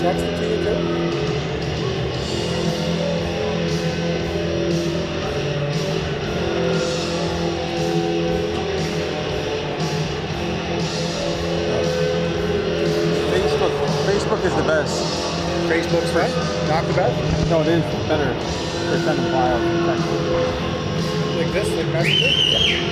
text it to you too? Facebook is the best. Facebook's right? Not the best? No, it is better for sending files. Like this, like Messenger? Yeah.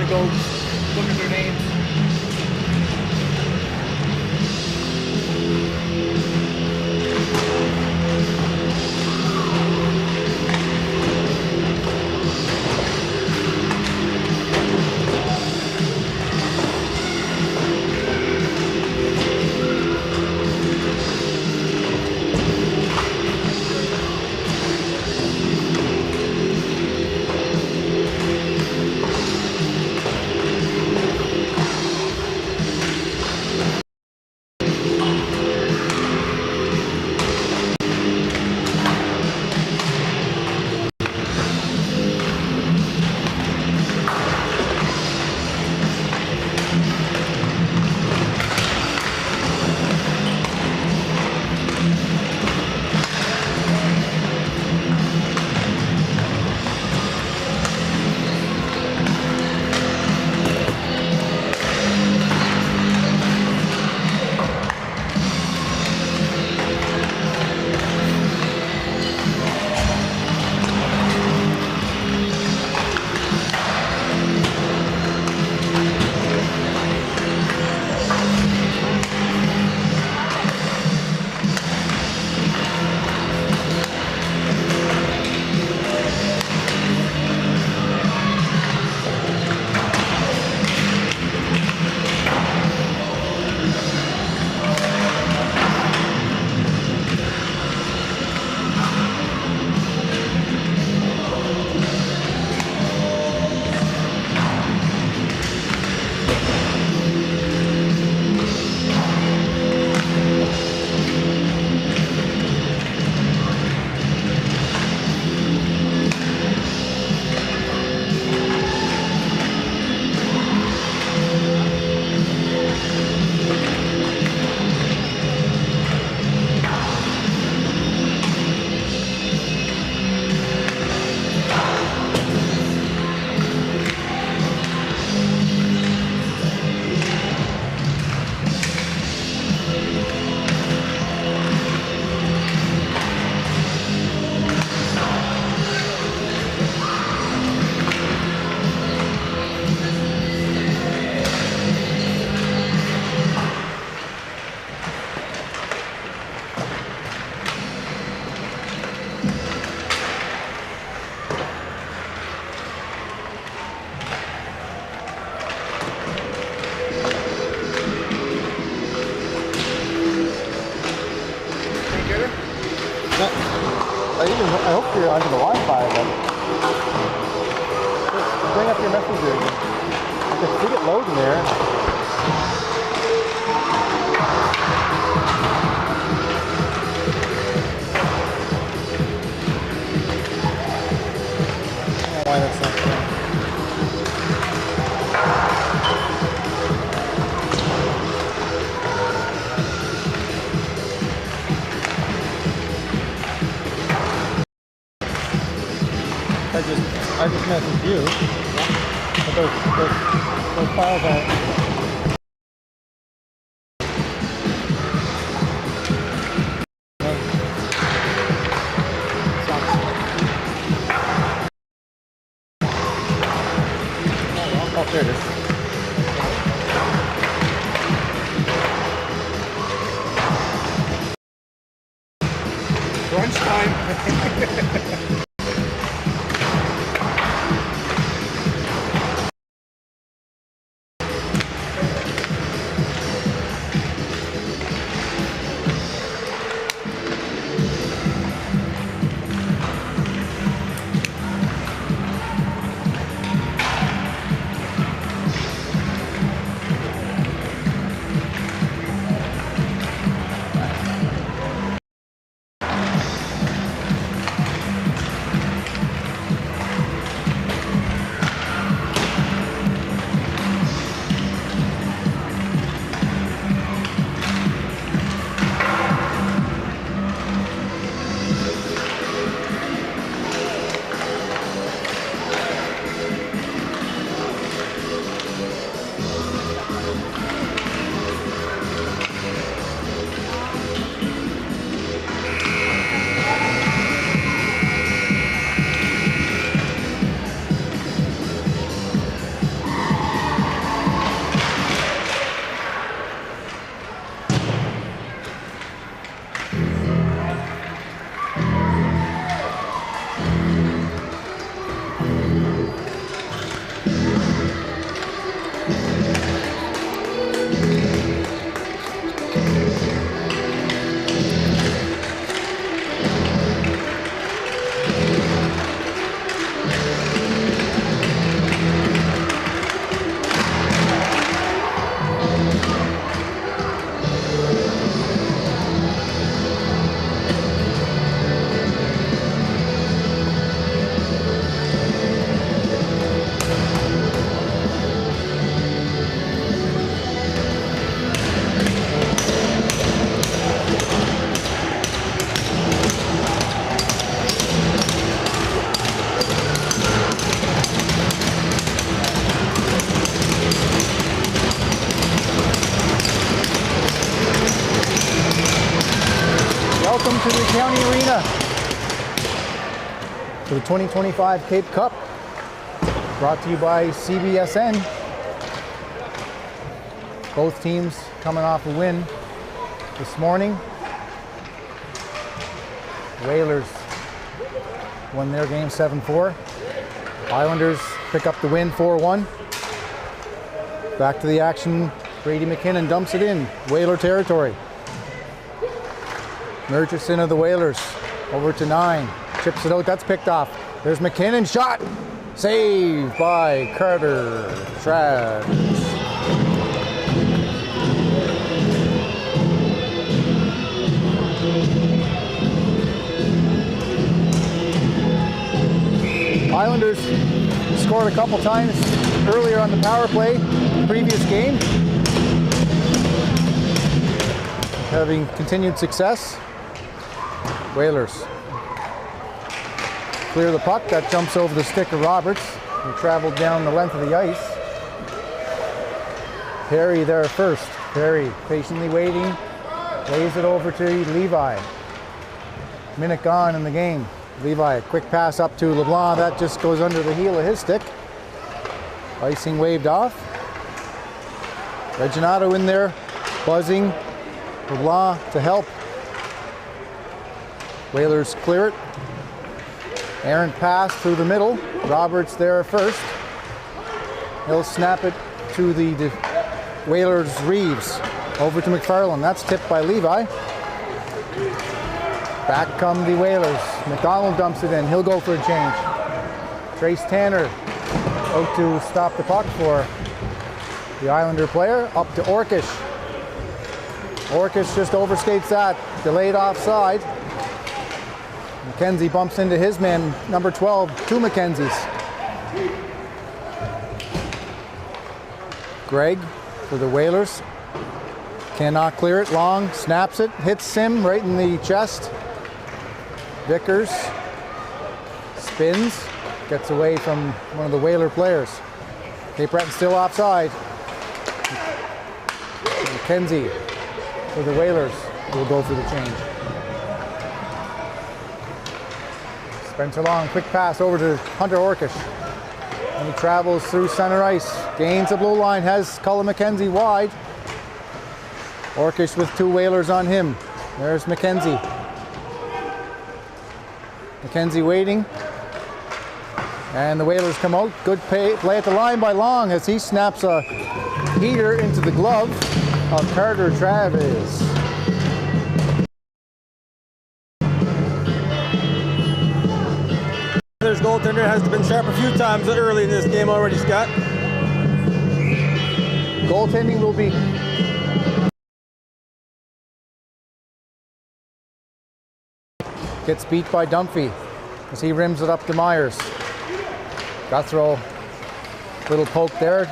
Go look at their names. I hope you're onto the Wi-Fi, but just bring up your messenger. I can see it loading there. I don't know why that's not there. I just messaged you, but those files aren't. Oh, there it is. Crunch time. for the 2025 Cape Cup, brought to you by CBSN. Both teams coming off a win this morning. Whalers won their game 7-4. Islanders pick up the win 4-1. Back to the action. Brady McKinnon dumps it in Whaler territory. Murchison of the Whalers over to 9. Chips it out. That's picked off. There's McKinnon. Shot. Saved by Carter Travis. Islanders scored a couple times earlier on the power play in the previous game, having continued success. Whalers clear the puck. That jumps over the stick of Roberts and traveled down the length of the ice. Perry there first. Perry patiently waiting, lays it over to Levi. Minute gone in the game. Levi, a quick pass up to LeBlanc. That just goes under the heel of his stick. Icing waved off. Reginato in there, buzzing. LeBlanc to help. Whalers clear it. Errant pass through the middle. Roberts there first. He'll snap it to the Whalers' Reeves. Over to McFarland. That's tipped by Levi. Back come the Whalers. McDonald dumps it in. He'll go for a change. Trace Tanner out to stop the puck for the Islander player. Up to Orkish. Orkish just overskates that. Delayed offside. McKenzie bumps into his man, number 12, two McKenzies. Gregg for the Whalers. Cannot clear it. Long snaps it. Hits Sim right in the chest. Vickers spins, gets away from one of the Whaler players. Cape Breton still offside. McKenzie for the Whalers will go for the change. Spencer Long, quick pass over to Hunter Orkish. And he travels through center ice, gains the blue line, has Cullen McKenzie wide. Orkish with two Whalers on him. There's McKenzie. McKenzie waiting, and the Whalers come out. Good play at the line by Long as he snaps a heater into the glove of Carter Travis. There's goaltender has been sharp a few times early in this game already, Scott. Goaltending will be gets beat by Dunphy as he rims it up to Myers. Guthrow, little poke there.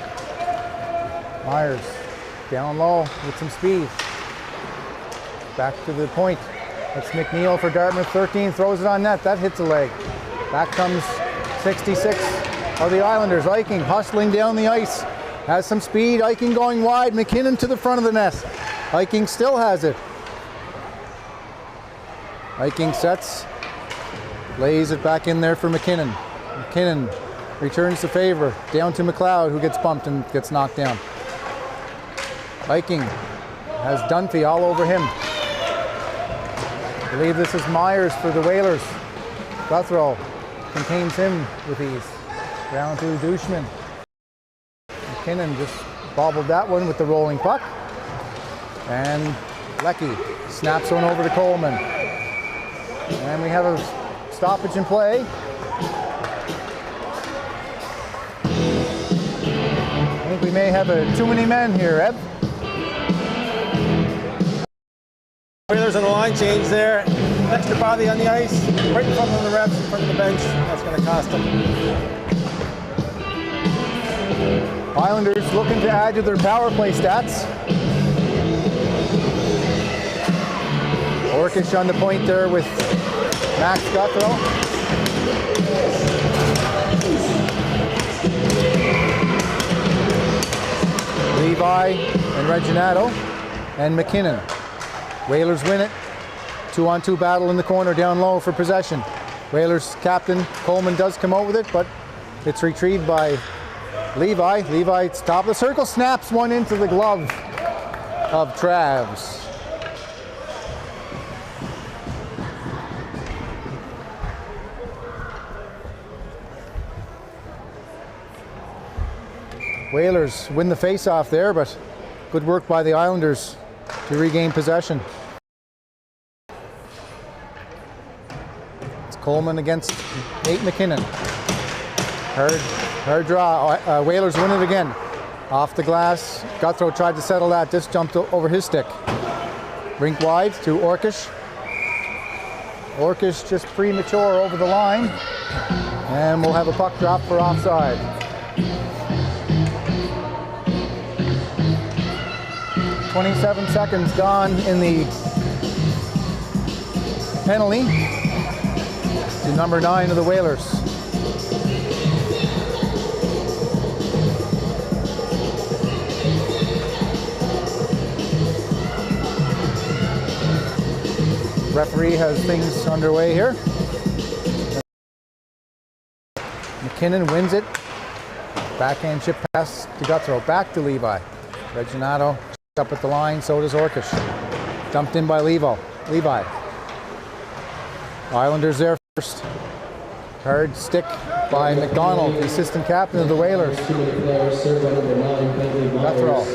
Myers down low with some speed. Back to the point. That's McNeil for Dartmouth. 13 throws it on net. That hits a leg. Back comes 66 of the Islanders. Eiking hustling down the ice. Has some speed. Eiking going wide. McKinnon to the front of the net. Eiking still has it. Eiking sets, lays it back in there for McKinnon. McKinnon returns the favor down to McLeod, who gets bumped and gets knocked down. Eiking has Dunphy all over him. I believe this is Myers for the Whalers. Guthrow contains him with ease. Down to Dushman. McKinnon just bobbled that one with the rolling puck. And Leckie snaps one over to Coleman. And we have a stoppage in play. I think we may have too many men here, Ed. Whalers on the line change there. Extra body on the ice, right in front of the refs, in front of the bench. That's going to cost them. Islanders looking to add to their power play stats. Orkish on the point there with Max Guthrow. Levi and Reginato and McKinnon. Whalers win it. 2-on-2 battle in the corner down low for possession. Whalers captain Coleman does come out with it, but it's retrieved by Levi. Levi's top of the circle, snaps one into the glove of Travs. Whalers win the face-off there, but good work by the Islanders to regain possession. It's Coleman against Nate McKinnon. Hard draw. Whalers win it again. Off the glass. Guthrow tried to settle that, just jumped over his stick. Rink wide to Orkish. Orkish just premature over the line. And we'll have a puck drop for offside. 27 seconds gone in the penalty to number 9 of the Whalers. Referee has things underway here. McKinnon wins it. Backhand chip pass to Guthrow. Back to Levi. Reginato up at the line, so does Orkish. Dumped in by Levi. Islanders there first. Hard stick by McDonald, the assistant captain of the Whalers. Guthrow.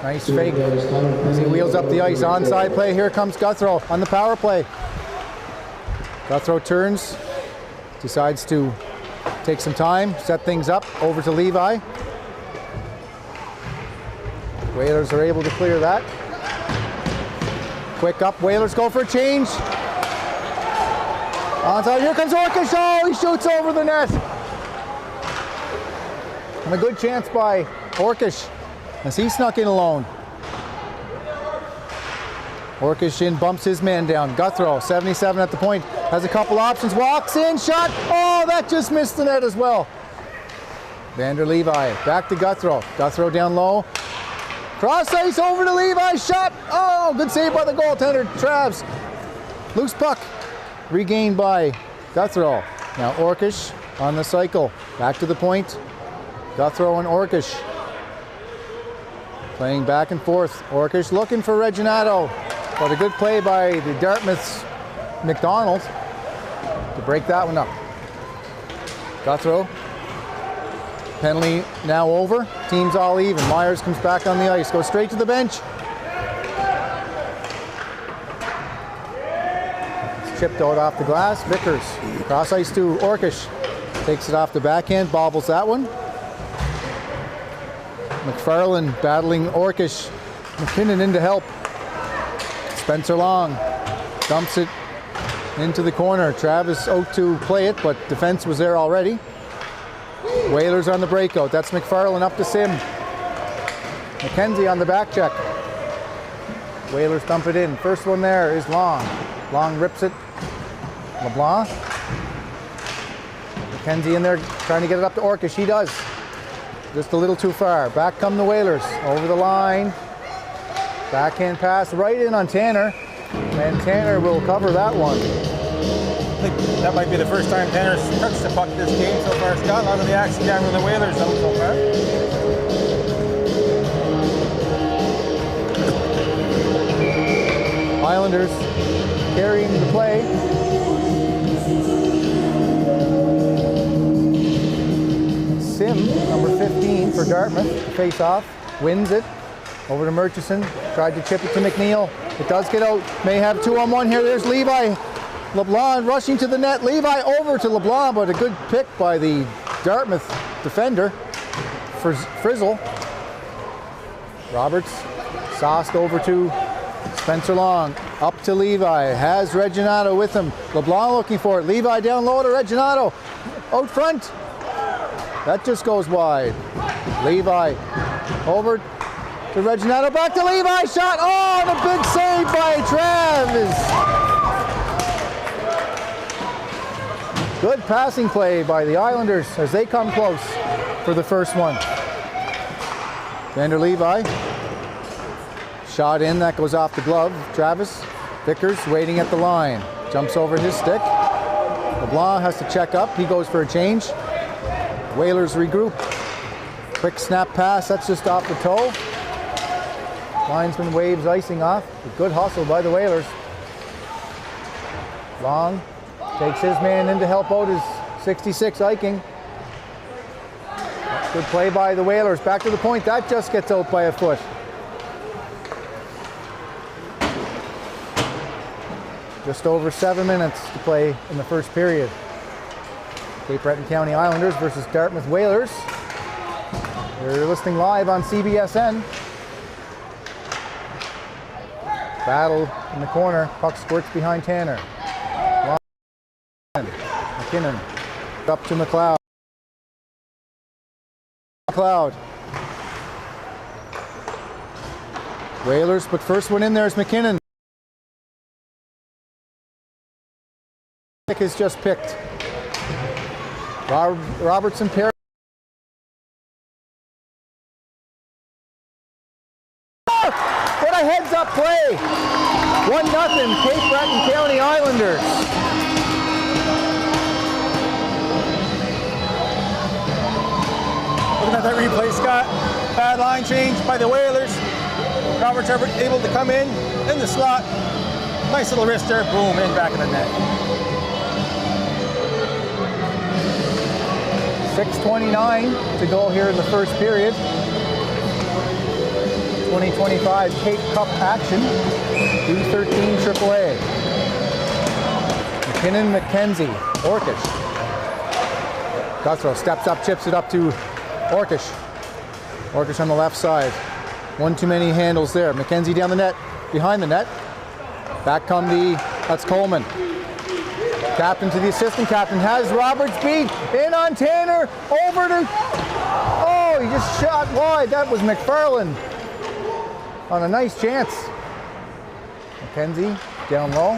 Nice fake as he wheels up the ice. Onside play. Here comes Guthrow on the power play. Guthrow turns, decides to take some time, set things up. Over to Levi. Whalers are able to clear that. Quick up, Whalers go for a change. Onside, here comes Orkish. Oh, he shoots over the net. And a good chance by Orkish as he snuck in alone. Orkish in, bumps his man down. Guthrow, 77 at the point, has a couple options, walks in, shot. Oh, that just missed the net as well. Vander Levi, back to Guthrow. Guthrow down low. Cross ice over to Levi, shot. Oh, good save by the goaltender, Travs. Loose puck, regained by Guthrow. Now Orkish on the cycle, back to the point. Guthrow and Orkish playing back and forth. Orkish looking for Reginato, but a good play by the Dartmouth's McDonald to break that one up. Guthrow. Penalty now over. Team's all even. Myers comes back on the ice. Goes straight to the bench. It's chipped out off the glass. Vickers. Cross ice to Orkish. Takes it off the backhand. Bobbles that one. McFarlane battling Orkish. McKinnon in to help. Spencer Long dumps it into the corner. Travis out to play it, but defense was there already. Whalers on the breakout. That's McFarlane up to Sim. McKenzie on the back check. Whalers dump it in. First one there is Long. Long rips it. LeBlanc. McKenzie in there trying to get it up to Orkish. He does. Just a little too far. Back come the Whalers. Over the line. Backhand pass right in on Tanner. And Tanner will cover that one. I think that might be the first time Tanner's touched the puck this game so far. Scott, a lot of the action down with the Whalers so far. Islanders carrying the play. Sim, number 15 for Dartmouth, face off, wins it. Over to Murchison, tried to chip it to McNeil. It does get out, may have 2-on-1 here. There's Levi. LeBlanc rushing to the net. Levi over to LeBlanc, but a good pick by the Dartmouth defender, Frizzle. Roberts, sauced over to Spencer Long. Up to Levi, has Reginato with him. LeBlanc looking for it. Levi down low to Reginato. Out front. That just goes wide. Levi over to Reginato, back to Levi, shot. Oh, the big save by Travis. Good passing play by the Islanders as they come close for the first one. Vander Levi. Shot in, that goes off the glove. Travis. Vickers waiting at the line. Jumps over his stick. LeBlanc has to check up. He goes for a change. Whalers regroup. Quick snap pass. That's just off the toe. Linesman waves icing off. A good hustle by the Whalers. Long takes his man in to help out his 66 Viking. Good play by the Whalers. Back to the point. That just gets out by a foot. Just over 7 minutes to play in the first period. Cape Breton County Islanders versus Dartmouth Whalers. You're listening live on CBSN. Battle in the corner. Puck squirts behind Tanner. McKinnon up to McLeod. Whalers, but first one in there is McKinnon. Pick is just picked. Robertson Perry. What a heads-up play! 1-0 Cape Breton County Islanders. Looking at that replay, Scott. Bad line change by the Whalers. Roberts able to come in the slot. Nice little wrister, boom, in back of the net. 6:29 to go here in the first period. 2025 Cape Cup action. U13AAA. McKinnon, McKenzie, Orkish. Guthrow steps up, chips it up to Orkish. Orkish on the left side. One too many handles there. McKenzie down the net, behind the net. Back come that's Coleman. Captain to the assistant captain, has Roberts beat, in on Tanner, over to, oh, he just shot wide. That was McFarland on a nice chance. McKenzie down low.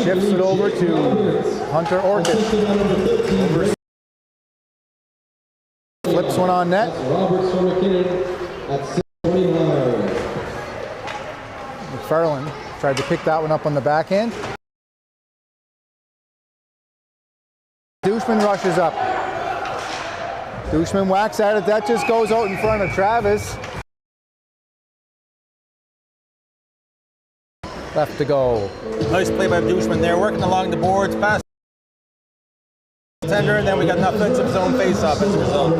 Shifts it over to Hunter Orkish. Flips one on net. McFarland tried to pick that one up on the backhand. Douchman rushes up. Douchman whacks at it. That just goes out in front of Travis. Left to go. Nice play by Douchman there, working along the boards, past tender, and then we got an offensive zone face-off as a result.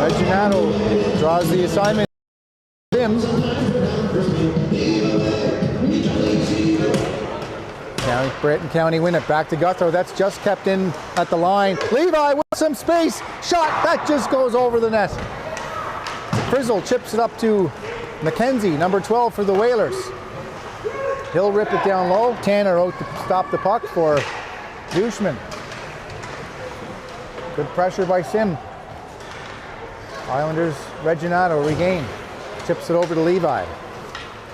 Reginato draws the assignment. Breton County win it. Back to Guthrow. That's just kept in at the line. Levi with some space. Shot. That just goes over the net. Frizzle chips it up to McKenzie, number 12 for the Whalers. He'll rip it down low. Tanner out to stop the puck for Douchman. Good pressure by Sim. Islanders, Reginato regain. Chips it over to Levi.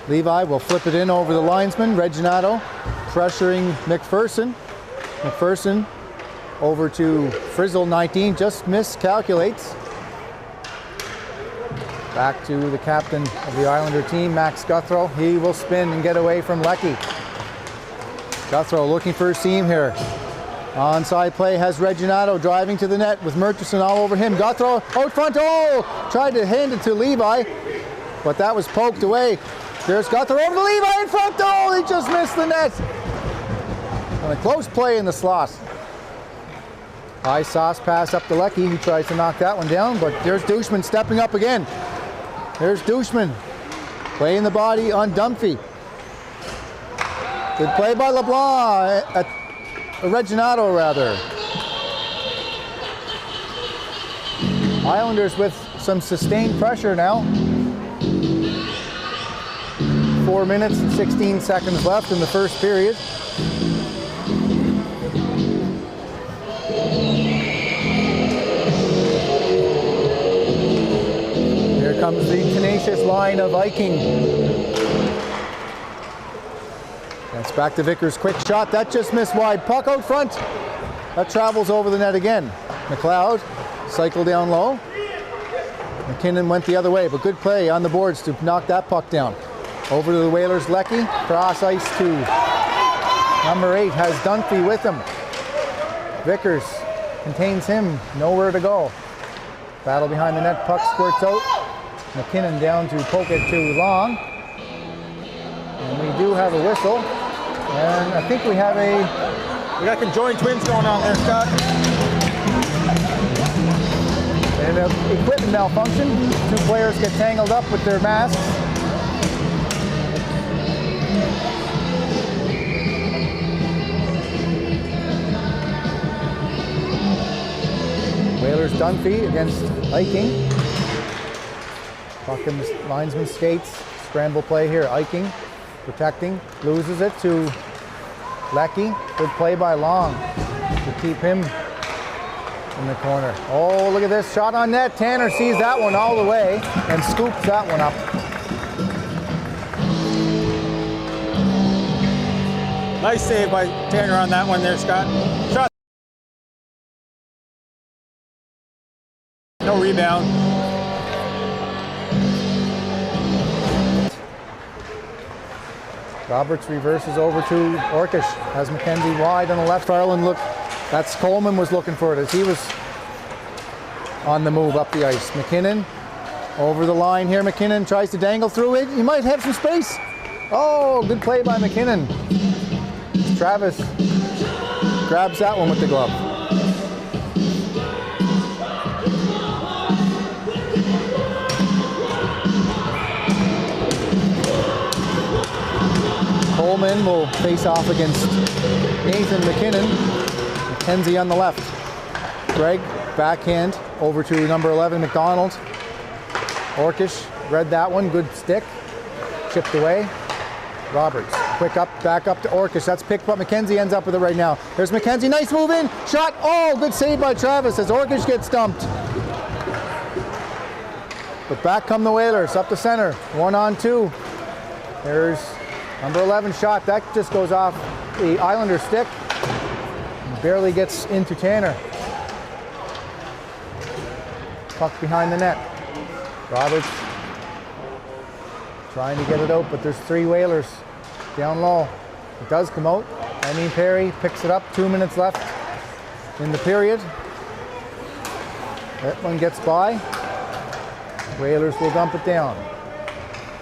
Levi will flip it in over the linesman. Reginato pressuring McPherson. McPherson over to Frizzle, 19. Just miscalculates. Back to the captain of the Islander team, Max Guthrow. He will spin and get away from Lecky. Guthrow looking for a seam here. Onside play has Reginato driving to the net with Murchison all over him. Guthrow out front, oh! Tried to hand it to Levi, but that was poked away. There's Guthrow over to Levi in front, oh! He just missed the net. And a close play in the slot. High sauce pass up to Lecky, who tries to knock that one down, but there's Douchman stepping up again. There's Douchman playing the body on Dumphy. Good play by LeBlanc. Reginato rather. Islanders with some sustained pressure now. 4 minutes and 16 seconds left in the first period. Here comes the tenacious line of Viking. That's back to Vickers, quick shot, that just missed wide. Puck out front, that travels over the net again. McLeod, cycle down low. McKinnon went the other way, but good play on the boards to knock that puck down. Over to the Whalers, Leckie, cross ice to number 8, has Dunphy with him. Vickers contains him, nowhere to go. Battle behind the net, puck squirts out. McKinnon down to poke it to Long. And we do have a whistle. And I think we have We got conjoined twins going on there, Scott. an equipment malfunction. 2 players get tangled up with their masks. Whalers Dunphy against Eiking. Puck in the linesman skates. Scramble play here. Eiking protecting. Loses it to Leckie. Good play by Long to keep him in the corner. Oh, look at this. Shot on net. Tanner sees that one all the way and scoops that one up. Nice save by Tanner on that one there, Scott. Shot. No rebound. Roberts reverses over to Orkish. Has McKenzie wide on the left. Farland look. That's Coleman was looking for it as he was on the move up the ice. McKinnon over the line here. McKinnon tries to dangle through it. He might have some space. Oh, good play by McKinnon. Travis grabs that one with the glove. Coleman will face off against Nathan McKinnon. McKenzie on the left. Greg, backhand over to number 11, McDonald. Orkish read that one, good stick. Chipped away. Roberts, quick up, back up to Orkish. That's picked, but McKenzie ends up with it right now. There's McKenzie, nice move in. Shot, oh, good save by Travis as Orkish gets stumped. But back come the Whalers, up the center, 1-on-2. There's number 11 shot, that just goes off the Islanders stick. Barely gets into Tanner. Puck behind the net. Roberts trying to get it out, but there's 3 Whalers down low. It does come out. Perry picks it up, 2 minutes left in the period. That one gets by. Whalers will dump it down.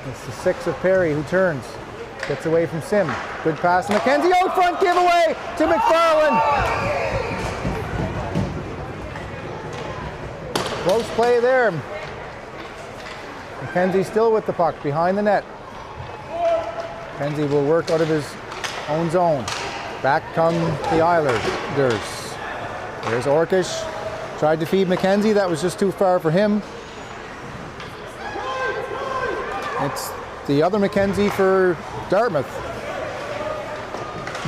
It's the 6 of Perry who turns. Gets away from Sim. Good pass to McKenzie. Out front giveaway to McFarland. Close play there. McKenzie still with the puck behind the net. McKenzie will work out of his own zone. Back come the Islanders. There's Orkish. Tried to feed McKenzie. That was just too far for him. It's the other McKenzie for Dartmouth.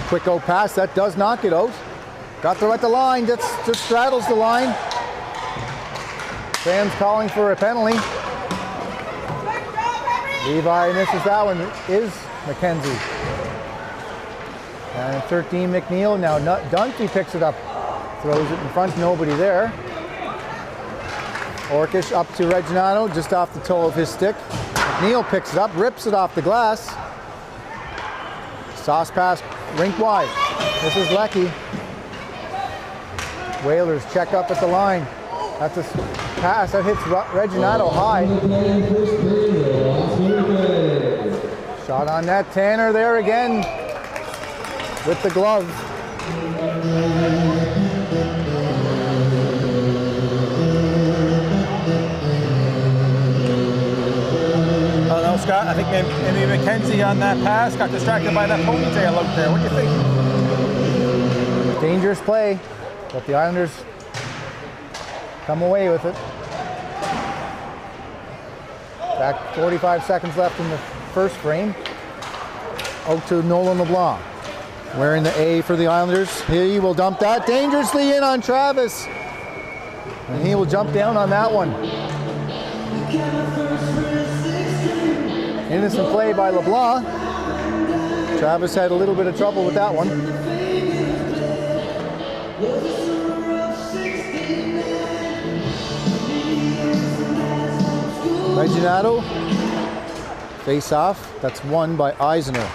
Quick out pass, that does knock it out. Got there at the line, just straddles the line. Fans calling for a penalty. Levi misses that one, is McKenzie. And 13 McNeil, now Dunphy picks it up. Throws it in front, nobody there. Orkish up to Reginato, just off the toe of his stick. McNeil picks it up, rips it off the glass. Sauce pass, rink wide. This is Leckie. Whalers check up at the line. That's a pass that hits Reginato high. Shot on net, Tanner there again with the glove. Scott, I think maybe McKenzie on that pass got distracted by that ponytail out there. What do you think? Dangerous play, but the Islanders come away with it. Back 45 seconds left in the first frame. Out to Nolan LeBlanc. Wearing the A for the Islanders. He will dump that dangerously in on Travis. And he will jump down on that one. Innocent play by LeBlanc. Travis had a little bit of trouble with that one. Reginato. Face off. That's won by Eisner.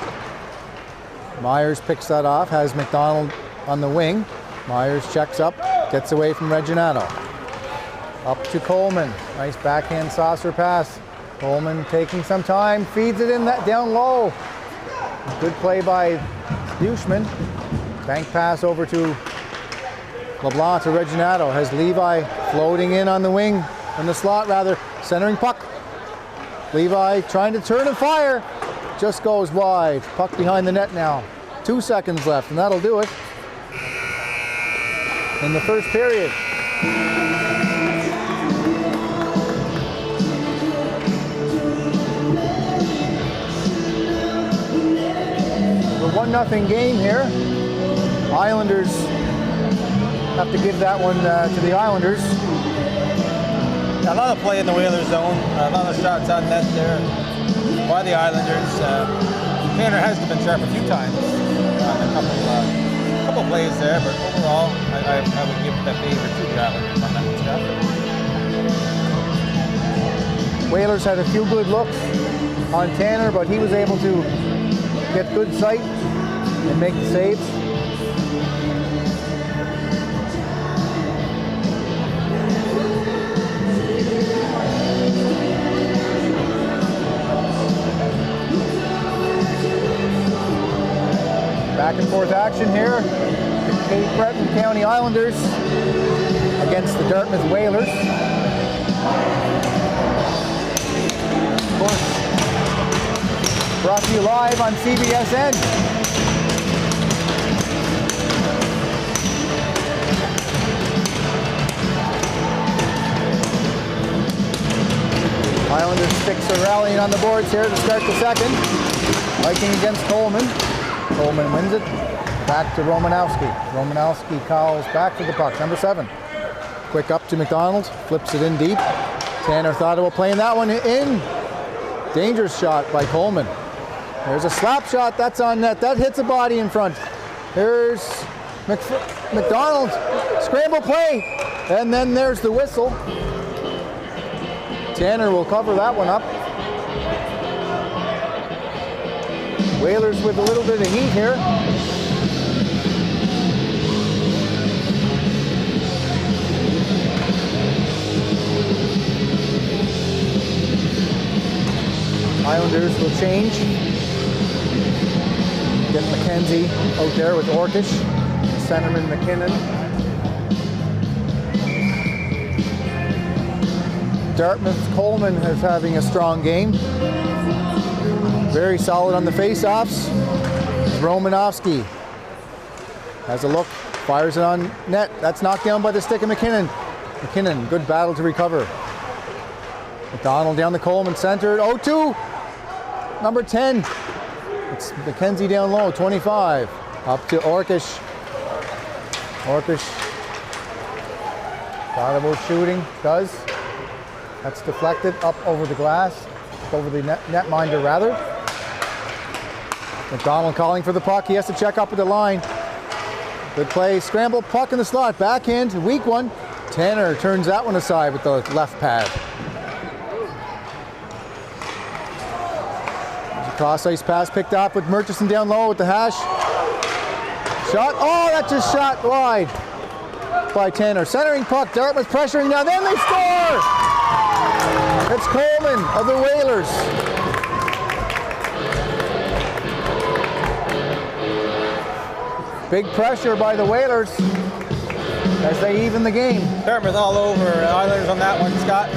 Myers picks that off, has McDonald on the wing. Myers checks up, gets away from Reginato. Up to Coleman. Nice backhand saucer pass. Coleman taking some time, feeds it in that down low. Good play by Bushman. Bank pass over to LeBlanc to Reginato. Has Levi floating in on the wing, in the slot rather, centering puck. Levi trying to turn and fire. Just goes wide. Puck behind the net now. 2 seconds left, and that'll do it in the first period. The 1-0 game here. Islanders have to give that one to the Islanders. A lot of play in the Whalers zone. A lot of shots on net there by the Islanders. Tanner has been sharp a few times on a couple plays there, but overall, I would give the favor to the Islanders on that one, Scott. Whalers had a few good looks on Tanner, but he was able to get good sight and make the saves. Back and forth action here. The Breton County Islanders against the Dartmouth Whalers. Of course, brought to you live on CBSN. Islanders sticks are rallying on the boards here to start the second. Viking against Coleman. Coleman wins it. Back to Romanowski. Romanowski calls back to the puck. Number 7. Quick up to McDonald. Flips it in deep. Tanner thought about playing that one in. Dangerous shot by Coleman. There's a slap shot. That's on net. That hits a body in front. There's McDonald. Scramble play. And then there's the whistle. Tanner will cover that one up. Whalers with a little bit of heat here. Islanders will change. Get McKenzie out there with Orkish. Centerman McKinnon. Dartmouth Coleman is having a strong game. Very solid on the face-offs. Romanowski has a look, fires it on net. That's knocked down by the stick of McKinnon. McKinnon, good battle to recover. McDonald down the Coleman, centered. 0-2. Number 10. It's McKenzie down low, 25. Up to Orkish. Orkish thought about shooting, does. That's deflected up over the glass, over the netminder rather. McDonald calling for the puck. He has to check up at the line. Good play. Scramble puck in the slot. Backhand. Weak one. Tanner turns that one aside with the left pad. Cross ice pass picked up with Murchison down low with the hash. Shot. Oh, that just shot wide by Tanner. Centering puck. Dartmouth pressuring now. Then they score! It's Coleman of the Whalers. Big pressure by the Whalers as they even the game. Dartmouth all over Islanders on that one, Scott.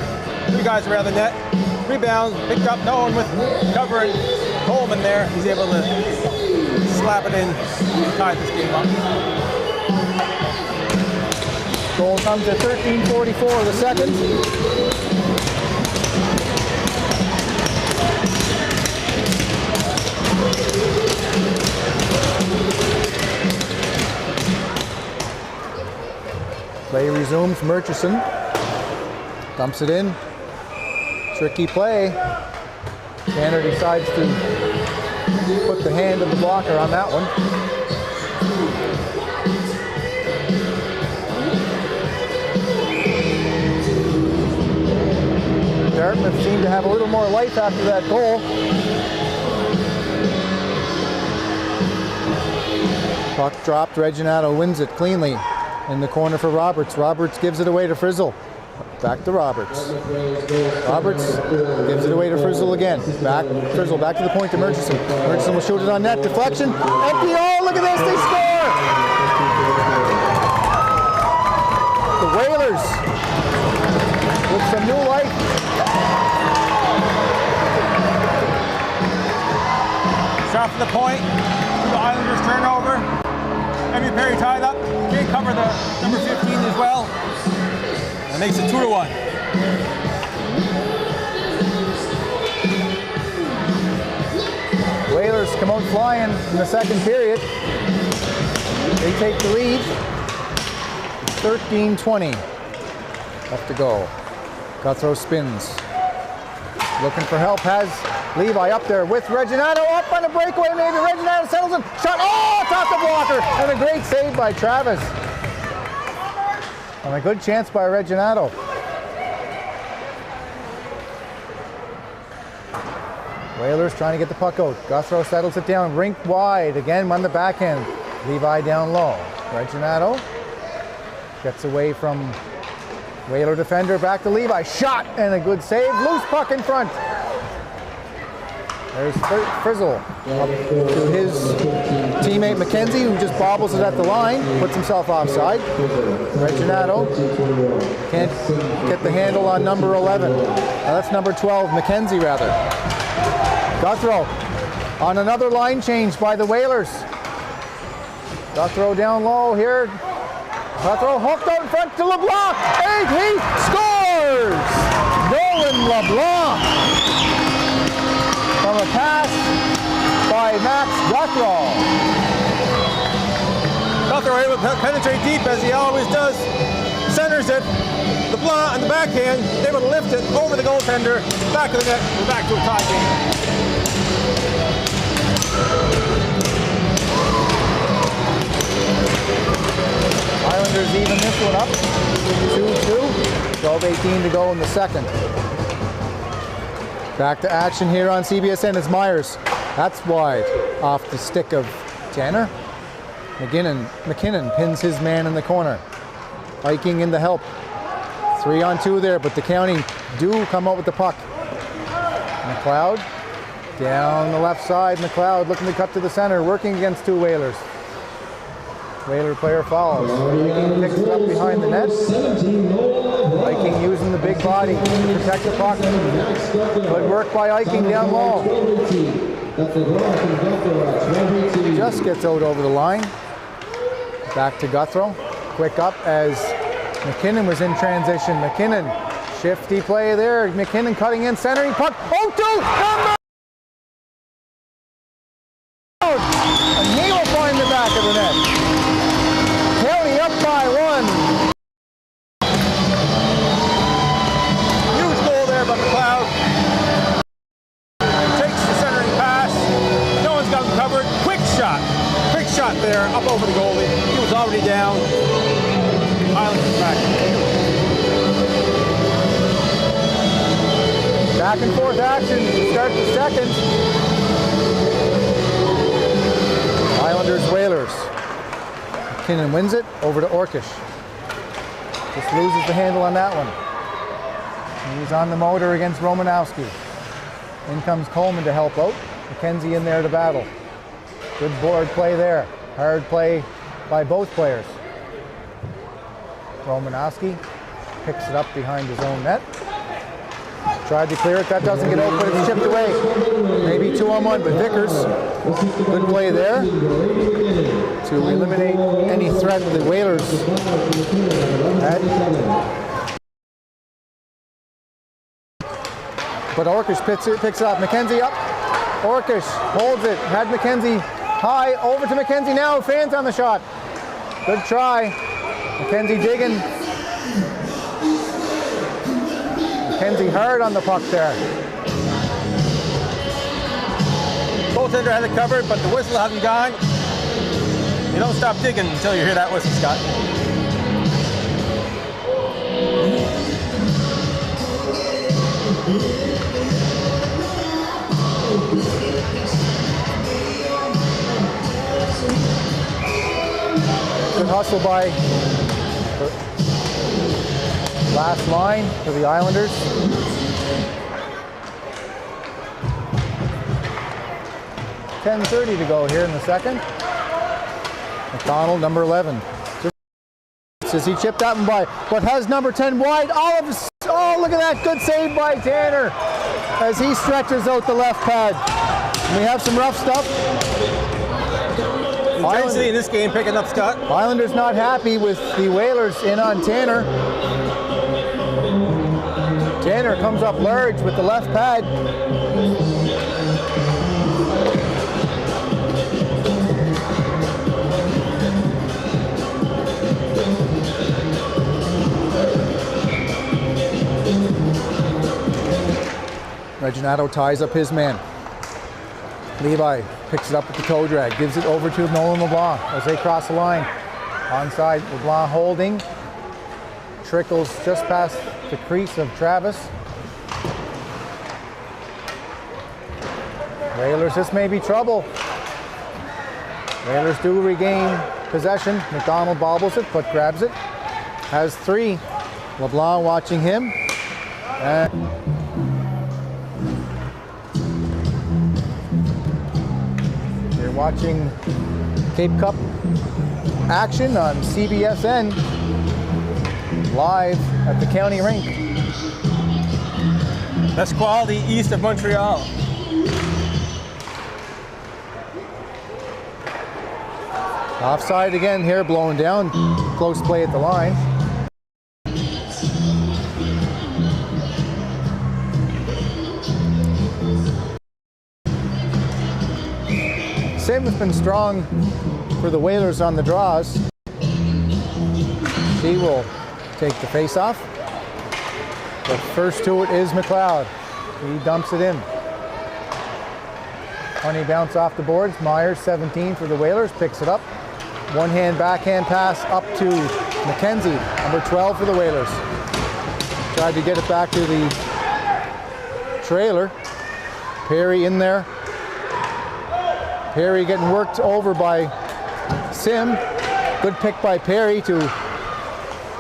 3 guys around the net. Rebound, picked up, no one with covering Coleman there. He's able to slap it in and tie this game up. Goal comes at 13:44 the second. Play resumes. Murchison dumps it in. Tricky play. Tanner decides to put the hand of the blocker on that one. Dartmouth seemed to have a little more life after that goal. Puck dropped, Reginato wins it cleanly in the corner for Roberts. Roberts gives it away to Frizzle. Back to Roberts. Roberts gives it away to Frizzle again. Frizzle back to the point to Murchison. Murchison will shoot it on net. Deflection. Empty. Oh, look at this. They score! The Whalers with some new life. Shot from the point. The Islanders turnover. Henry Perry tied up. Can't cover the number 15 as well. That makes it 2-1. Whalers come out flying in the second period. They take the lead. 13-20. Left to go. Guthrow spins. Looking for help. Has Levi up there with Reginato. Up on a breakaway maybe. Reginato settles him. Shot. Oh, it's off the blocker. And a great save by Travis. And a good chance by Reginato. Whalers trying to get the puck out. Guthrow settles it down. Rink wide. Again on the backhand. Levi down low. Reginato gets away from Whaler defender. Back to Levi. Shot and a good save. Loose puck in front. There's Frizzle up to his teammate McKenzie, who just bobbles it at the line, puts himself offside. Reginato can't get the handle on number 11. That's number 12, McKenzie rather. Guthrow on another line change by the Whalers. Guthrow down low here. Guthrow hooked out in front to LeBlanc. And he scores! Nolan LeBlanc from a pass by Max Guthrow. Guthrow able to penetrate deep as he always does. Centers it. LeBlanc on the backhand, able to lift it over the goaltender, back of the net. We're back to a tie game. Islanders even this one up. 2-2. 12:18 to go in the second. Back to action here on CBSN is Myers. That's wide off the stick of Tanner. McKinnon pins his man in the corner. Viking in the help. 3-on-2 there, but the County do come out with the puck. McLeod down the left side. McLeod looking to cut to the center, working against two Whalers. Whaler player follows. Viking picks it up behind the net. Viking using the big body to protect the puck. Good work by Viking down low. Just gets out over the line. Back to Guthrow. Quick up as McKinnon was in transition. McKinnon, shifty play there. McKinnon cutting in, centering puck. 0-2, number! And he will find the back of the net. County up by 1. Huge goal there by McLeod. Takes the centering pass. No one's got him covered. Quick shot there up over the goalie. He was already down. Islanders back. Back and forth action to start the second. Islanders Whalers. McKinnon wins it over to Orkish. Just loses the handle on that one. He's on the motor against Romanowski. In comes Coleman to help out. McKenzie in there to battle. Good board play there. Hard play by both players. Romanowski picks it up behind his own net. Tried to clear it, that doesn't get out, but it's chipped away. Maybe 2-on-1, but Vickers, good play there to eliminate any threat the Whalers had. But Orkish picks it up, McKenzie up. Orkish holds it, had McKenzie high, over to McKenzie now, fans on the shot. Good try. McKenzie digging. McKenzie hard on the puck there. Goaltender had it covered, but the whistle hasn't gone. You don't stop digging until you hear that whistle, Scott. Good hustle by the last line for the Islanders. .10:30 to go here in the second. McDonald, number 11. As he chipped that one by, but has number 10 wide. Oh, look at that. Good save by Tanner as he stretches out the left pad. And we have some rough stuff. Intensity in this game picking up, Scott. Islanders not happy with the Whalers in on Tanner. Tanner comes up large with the left pad. Reginato ties up his man. Levi picks it up with the toe drag, gives it over to Nolan LeBlanc as they cross the line. Onside, LeBlanc holding. Trickles just past the crease of Travis. Whalers, this may be trouble. Whalers do regain possession. McDonald bobbles it, but grabs it. Has 3. LeBlanc watching him. And you're watching Cape Cup action on CBSN live at the county rink. Best quality east of Montreal. Offside again here, blown down. Close play at the line. Sim's been strong for the Whalers on the draws. She will take the face-off. But first to it is McLeod. He dumps it in. Funny bounce off the boards. Myers, 17 for the Whalers, picks it up. One-hand backhand pass up to McKenzie, number 12 for the Whalers. Tried to get it back to the trailer. Perry in there. Perry getting worked over by Sim. Good pick by Perry to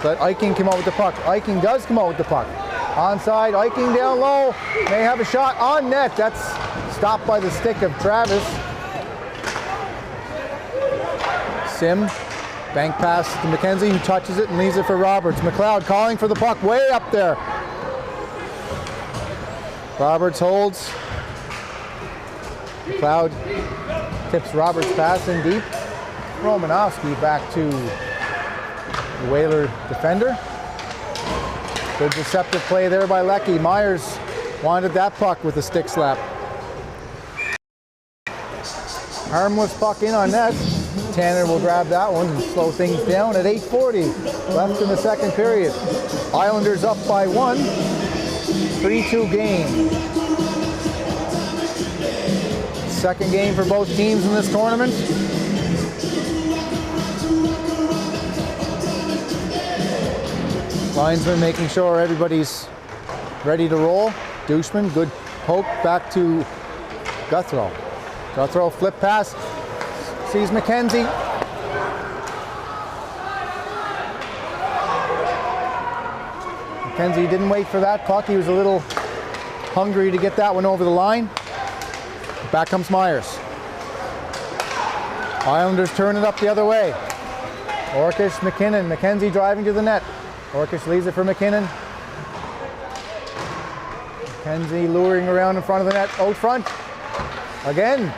let Eiching come out with the puck. Eiching does come out with the puck. Onside, Eiching down low. May have a shot on net. That's stopped by the stick of Travis. Sim, bank pass to McKenzie, who touches it and leaves it for Roberts. McLeod calling for the puck way up there. Roberts holds. McLeod tips Roberts' pass in deep. Romanowski back to the Whaler defender. Good deceptive play there by Leckie. Myers wanted that puck with a stick slap. Harmless puck in on net. Tanner will grab that one and slow things down at 8:40 left in the second period. Islanders up by 1. 3-2 game. Second game for both teams in this tournament. Linesman making sure everybody's ready to roll. Douchman, good poke back to Guthrow. Guthrow flip pass, sees McKenzie. McKenzie didn't wait for that puck. He was a little hungry to get that one over the line. Back comes Myers. Islanders turn it up the other way. Orkish, McKinnon, McKenzie driving to the net. Orkish leaves it for McKinnon. McKenzie luring around in front of the net, out front. Again,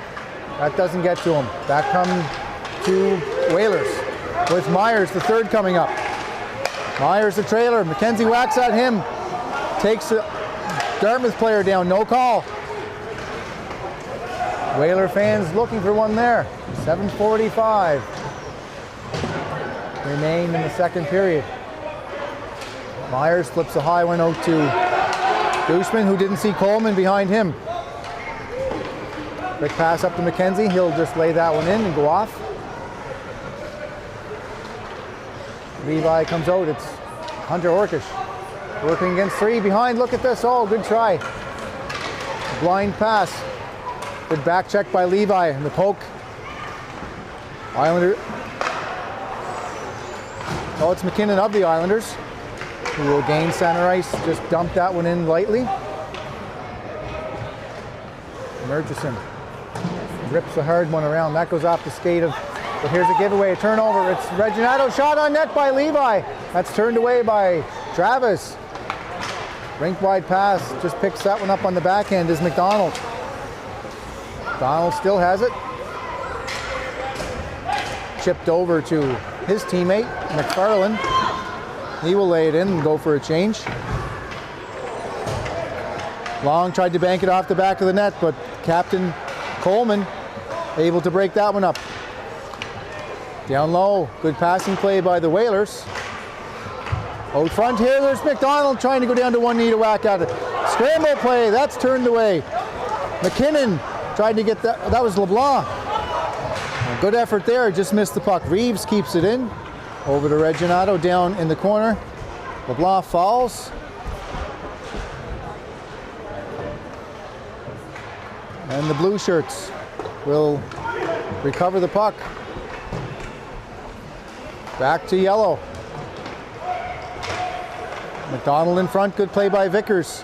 that doesn't get to him. Back come to Whalers with Myers, the third coming up. Myers the trailer, McKenzie whacks at him. Takes the Dartmouth player down, no call. Whaler fans looking for one there. 7:45 remain in the second period. Myers flips a high one out to Douchman, who didn't see Coleman behind him. Quick pass up to McKenzie. He'll just lay that one in and go off. Levi comes out. It's Hunter Orkish. Working against 3 behind. Look at this. Oh, good try. Blind pass. Good back check by Levi. And the poke. Islander. Oh, it's McKinnon of the Islanders, who will gain center ice. Just dumped that one in lightly. Murchison rips a hard one around. That goes off the skate of, but here's a giveaway, a turnover. It's Reginato, shot on net by Levi. That's turned away by Travis. Rink wide pass, just picks that one up on the backhand is McDonald. McDonald still has it. Chipped over to his teammate, McFarland. He will lay it in and go for a change. Long tried to bank it off the back of the net, but Captain Coleman able to break that one up. Down low, good passing play by the Whalers. Out front here, there's McDonald trying to go down to one knee to whack at it. Scramble play, that's turned away. McKinnon tried to get that, that was LeBlanc. A good effort there, just missed the puck. Reeves keeps it in. Over to Reginato down in the corner. LeBlanc falls. And the blue shirts will recover the puck. Back to yellow. McDonald in front, good play by Vickers.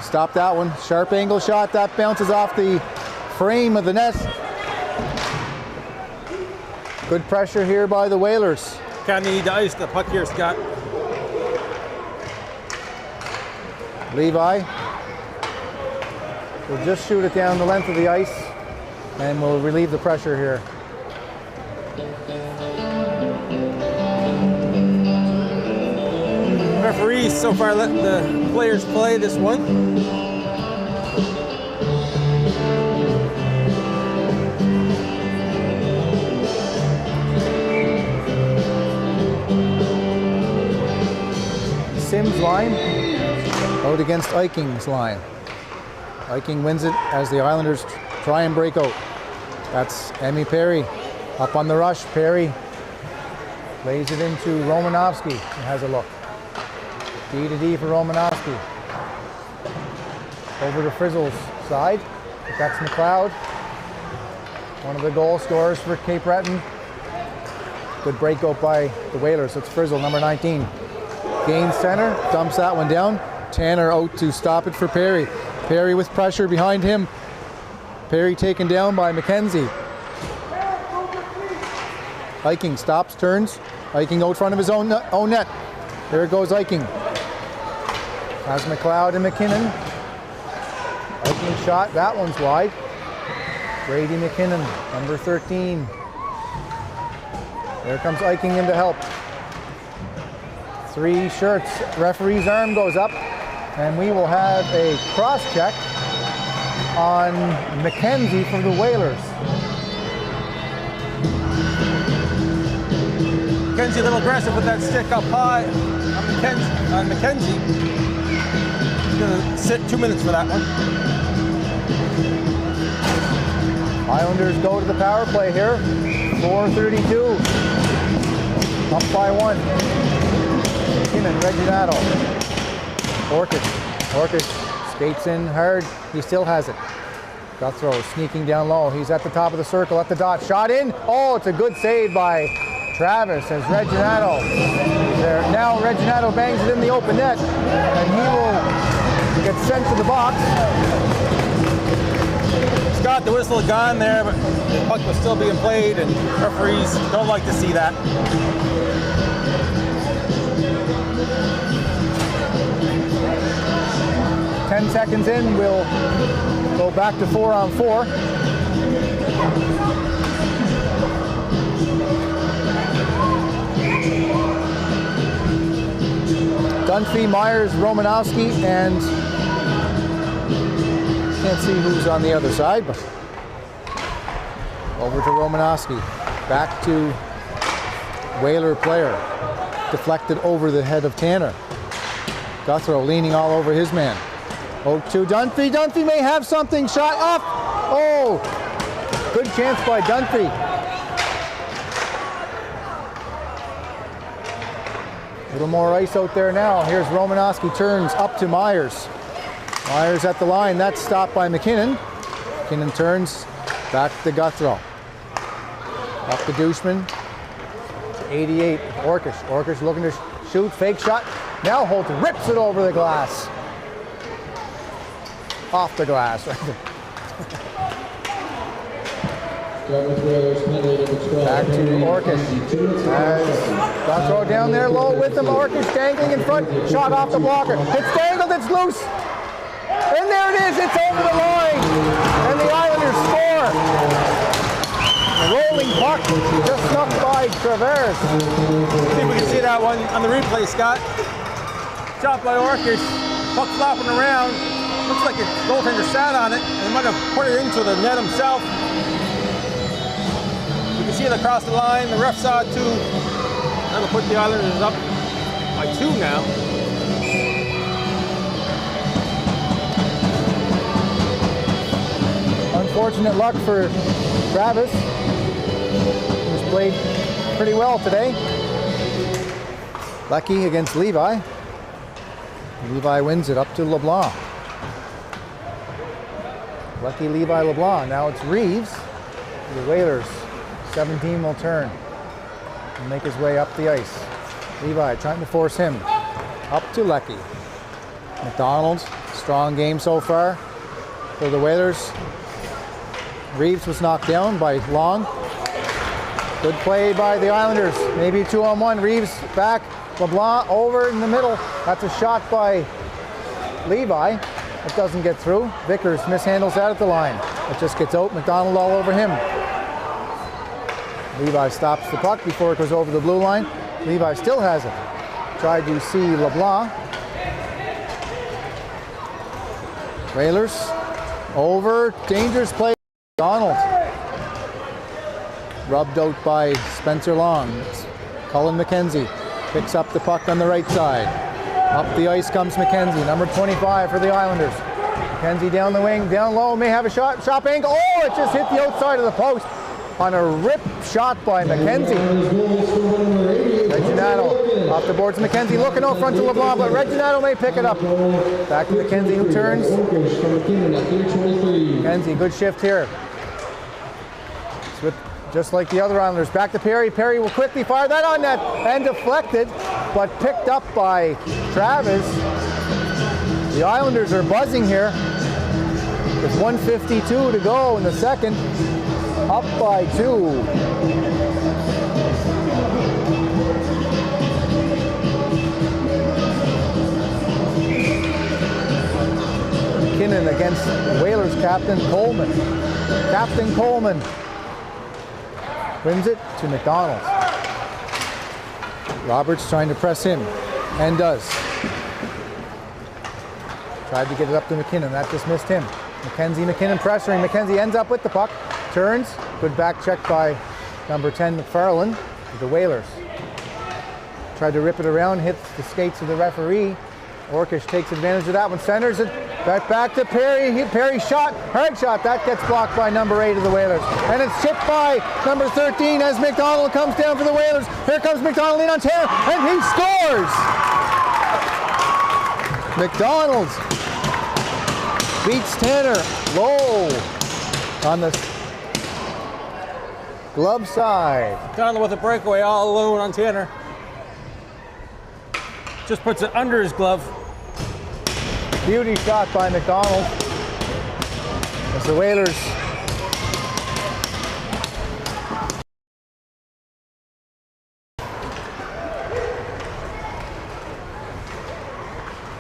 Stop that one, sharp angle shot, that bounces off the frame of the net. Good pressure here by the Whalers. Can't need to ice the puck here, Scott. Levi will just shoot it down the length of the ice and will relieve the pressure here. Referees so far letting the players play this one. Sims line out against Eiking's line. Eiking wins it as the Islanders try and break out. That's Emmy Perry up on the rush. Perry lays it into Romanovsky and has a look. D to D for Romanovsky. Over to Frizzle's side. That's McLeod. One of the goal scorers for Cape Breton. Good breakout by the Whalers. It's Frizzle, number 19. Gains center, dumps that one down. Tanner out to stop it for Perry. Perry with pressure behind him. Perry taken down by McKenzie. Eiking stops, turns. Eiking out front of his own net. There goes Eiking. Has McLeod and McKinnon. Eiking shot, that one's wide. Brady McKinnon, number 13. There comes Eiking in to help. 3 shirts, referee's arm goes up, and we will have a cross check on McKenzie for the Whalers. McKenzie a little aggressive with that stick up high on McKenzie. He's gonna sit 2 minutes for that one. Islanders go to the power play here. 4:32. Up by 1. McKinnon, Reginato. Orchid skates in hard. He still has it. Guthrow sneaking down low. He's at the top of the circle, at the dot. Shot in. Oh, it's a good save by Travis as Reginato. There. Now Reginato bangs it in the open net, and he will get sent to the box. Scott, the whistle had gone there, but the puck was still being played, and referees don't like to see that. 10 seconds in, we'll go back to 4-on-4. Dunphy, Myers, Romanowski, and can't see who's on the other side, but over to Romanowski. Back to Whaler player. Deflected over the head of Tanner. Guthrow leaning all over his man. Oh, to Dunphy. Dunphy may have something. Shot up. Oh, good chance by Dunphy. little more ice out there now. Here's Romanowski, turns up to Myers. Myers at the line, that's stopped by McKinnon. McKinnon turns back to Guthrie. Up to Douchman. 88, Orkish. Orkish looking to shoot, fake shot. Now Holt rips it over the glass. Off the glass, right there. Back to Orkish. Guthrie down there low with him. Orkish dangling in front. Shot off the blocker. It's dangled, it's loose. And there it is, it's over the line. And the Islanders score. The rolling puck just snuck by Travers. See if we can see that one on the replay, Scott. Shot by Orkish. Puck flopping around. Looks like a goaltender sat on it and might have put it into the net himself. You can see it across the line. The ref saw it too. That'll put the Islanders up by 2 now. Unfortunate luck for Travis, who's played pretty well today. Lucky against Levi. Levi wins it up to LeBlanc. Lucky Levi LeBlanc. Now it's Reeves. The Whalers. 17 will turn and make his way up the ice. Levi trying to force him. Up to Lucky. McDonald. Strong game so far for the Whalers. Reeves was knocked down by Long. Good play by the Islanders. Maybe 2-on-1. Reeves back. LeBlanc over in the middle. That's a shot by Levi. It doesn't get through. Vickers mishandles that at the line. It just gets out. McDonald all over him. Levi stops the puck before it goes over the blue line. Levi still has it. Tried to see LeBlanc. Whalers over. Dangerous play. Donald. Rubbed out by Spencer Long. Cullen McKenzie picks up the puck on the right side. Up the ice comes McKenzie, number 25 for the Islanders. McKenzie down the wing, down low, may have a shot angle. Oh, it just hit the outside of the post on a rip shot by McKenzie. Reginato off the boards. McKenzie looking out front to LeBlanc, but Reginato may pick it up. Back to McKenzie who turns. McKenzie, good shift here. Just like the other Islanders. Back to Perry. Perry will quickly fire that on net and deflected, but picked up by Travis. The Islanders are buzzing here. With 1:52 to go in the second. Up by 2. McKinnon against Whalers captain Coleman. Captain Coleman wins it to McDonald. Roberts trying to press him, and does. Tried to get it up to McKinnon, that just missed him. McKinnon pressuring, McKenzie ends up with the puck, turns, good back check by number 10 McFarland with the Whalers. Tried to rip it around, hits the skates of the referee. Orkish takes advantage of that one, centers it, back to Perry. Perry shot, hard shot, that gets blocked by number 8 of the Whalers. And it's chipped by number 13 as McDonald comes down for the Whalers. Here comes McDonald in on Tanner, and he scores! McDonald beats Tanner low on the glove side. McDonald with a breakaway all alone on Tanner. Just puts it under his glove. Beauty shot by McDonald as the Whalers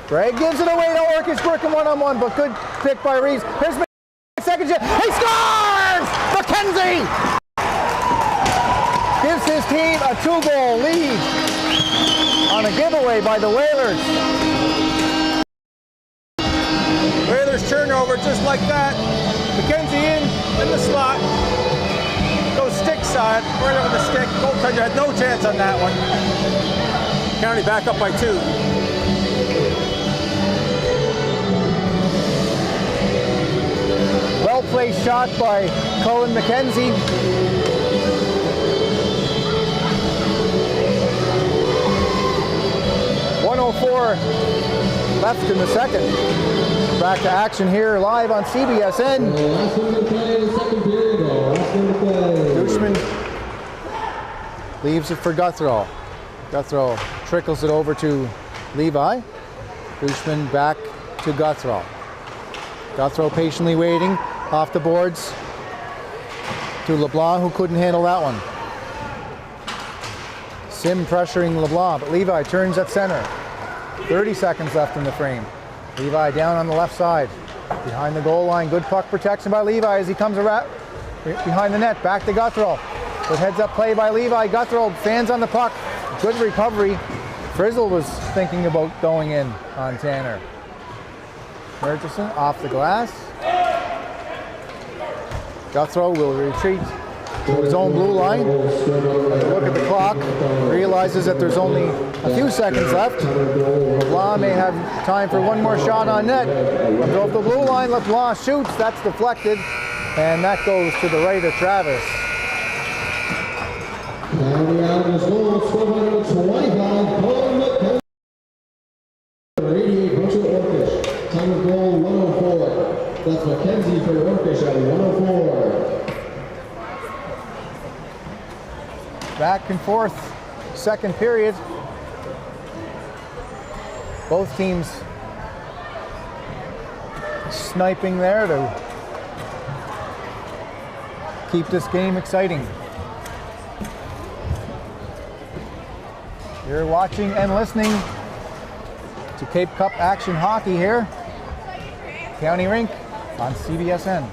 Greg gives it away to Orkish working one-on-one, but good pick by Reeves. Here's McKenzie, second shot. He scores! McKenzie gives his team a 2-goal lead on a giveaway by the Whalers. Whalers turnover just like that. McKenzie in the slot. Goes stick side, right over the stick. Goaltender had no chance on that one. County back up by 2. Well-placed shot by Cullen McKenzie. 1:04 left in the second. Back to action here live on CBSN. Last one to play in the second period. Last one to play. Dushman leaves it for Guthrow. Guthrow trickles it over to Levi. Dushman back to Guthrow. Guthrow patiently waiting off the boards to LeBlanc, who couldn't handle that one. Sim pressuring LeBlanc, but Levi turns at center. 30 seconds left in the frame. Levi down on the left side. Behind the goal line, good puck protection by Levi as he comes around behind the net. Back to Guthrow. Good heads up play by Levi. Guthrow fans on the puck. Good recovery. Frizzle was thinking about going in on Tanner. Murchison off the glass. Guthrow will retreat to his own blue line. Look at the clock. Realizes that there's only a few seconds left. LeBlanc may have time for one more shot on net. Drove the blue line. LeBlanc shoots. That's deflected. And that goes to the right of Travis. And the Islanders goal scored by number 25, Colin 88, Hunter Orkish. Time of goal 1:04. That's Mackenzie for Orkish at 1:04. Back and forth, second period. Both teams sniping there to keep this game exciting. You're watching and listening to Cape Cup Action Hockey here, County Rink on CBSN.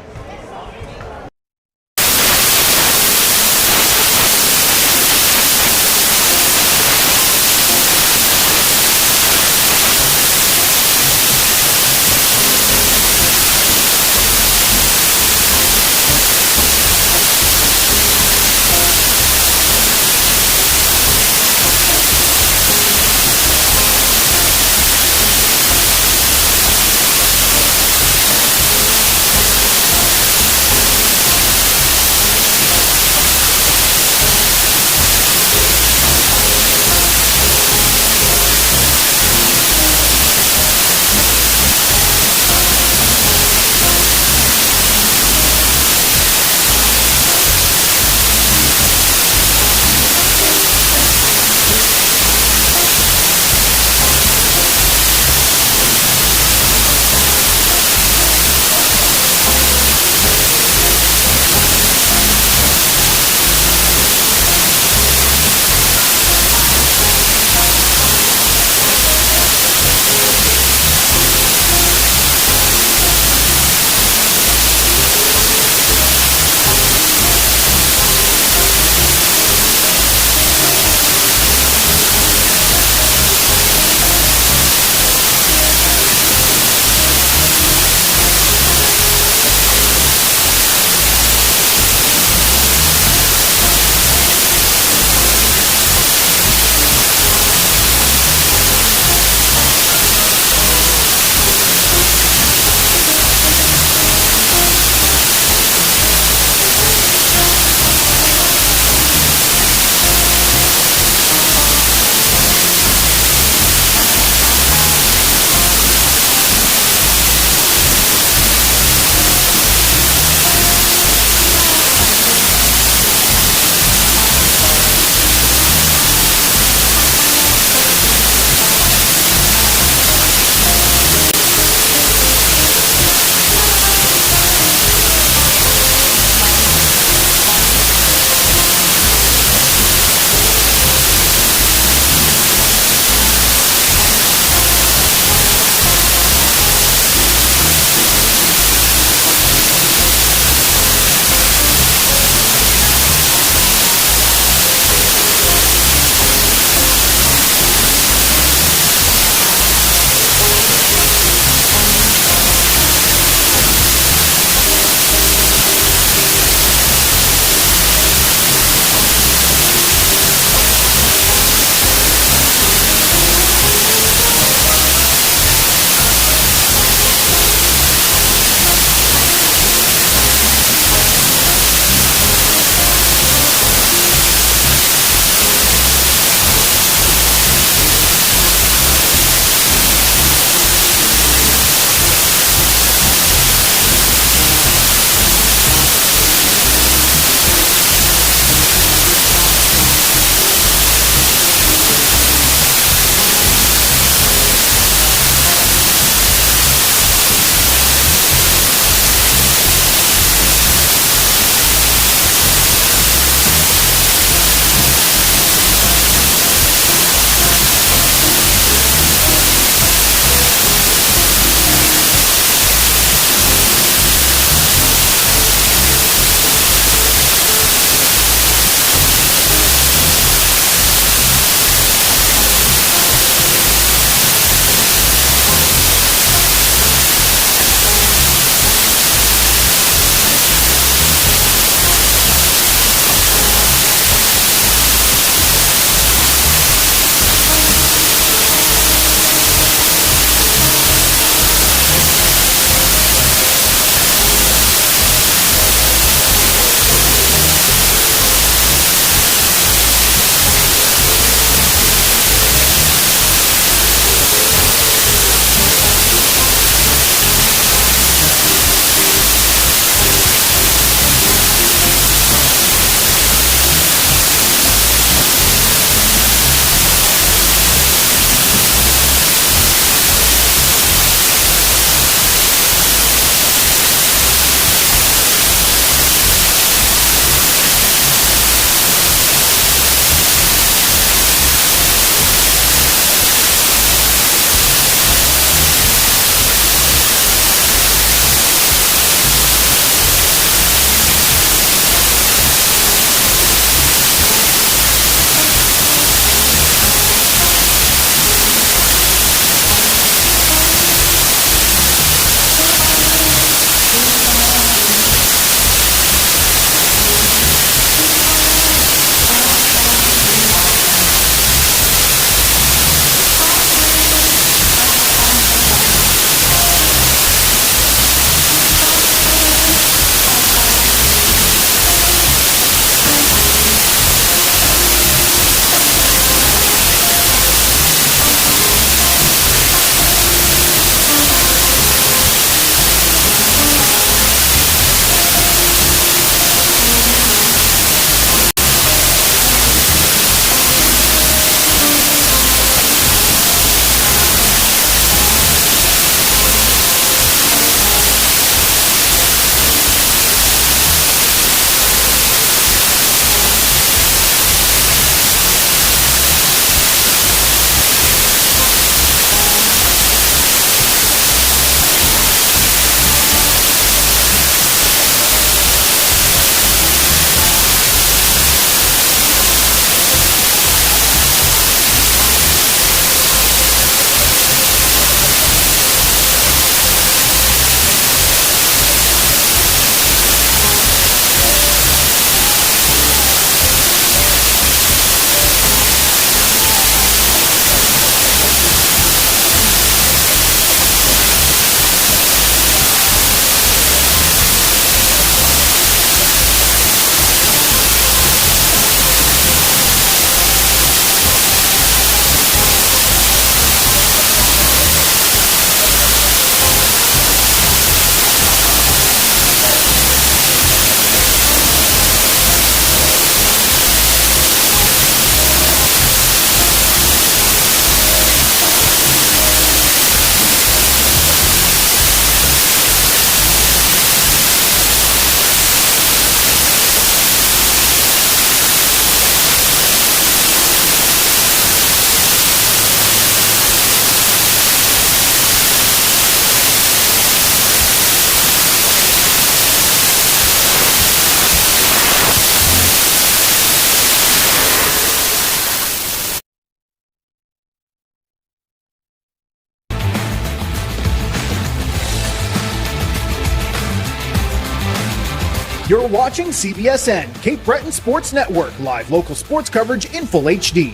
You're watching CBSN, Cape Breton Sports Network, live local sports coverage in full HD.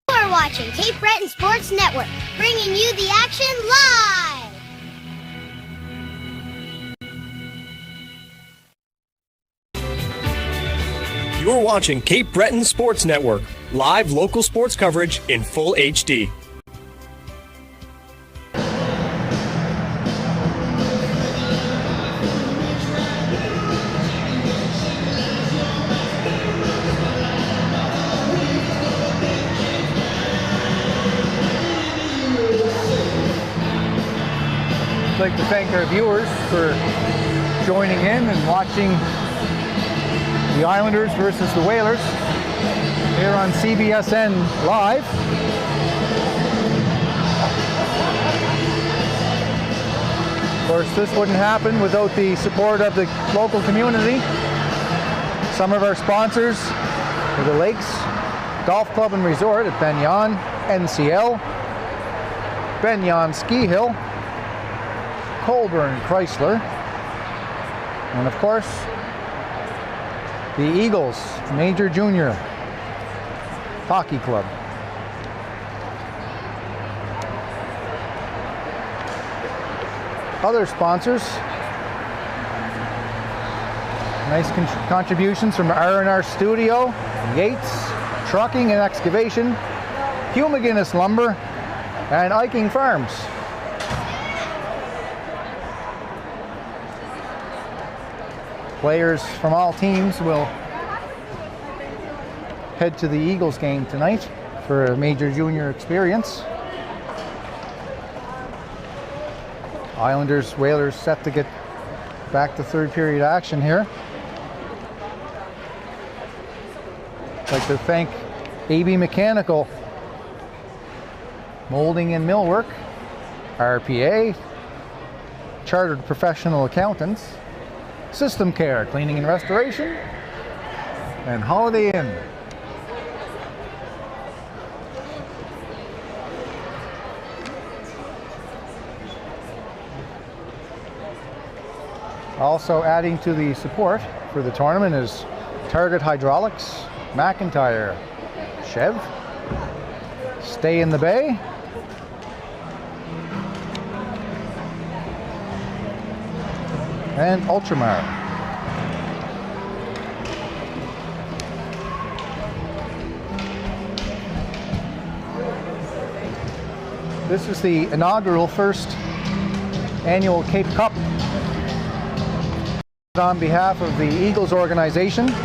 You're watching Cape Breton Sports Network, bringing you the action live. You're watching Cape Breton Sports Network, live local sports coverage in full HD. I'd like to thank our viewers for joining in and watching the Islanders versus the Whalers here on CBSN Live. Of course, this wouldn't happen without the support of the local community. Some of our sponsors are the Lakes Golf Club and Resort at Benyon, NCL, Benyon Ski Hill, Colburn Chrysler, and of course the Eagles Major Junior Hockey Club. Other sponsors, nice contributions from R&R Studio, Yates Trucking and Excavation, Hugh McGuinness Lumber, and Iking Farms. Players from all teams will head to the Eagles game tonight for a Major Junior experience. Islanders, Whalers set to get back to third period action here. I'd like to thank AB Mechanical, Molding and Millwork, RPA, Chartered Professional Accountants, System Care, Cleaning and Restoration, and Holiday Inn. Also adding to the support for the tournament is Target Hydraulics, McIntyre, Chev, Stay in the Bay, and Ultramar. This is the inaugural first annual Cape Cup on behalf of the Eagles organization. This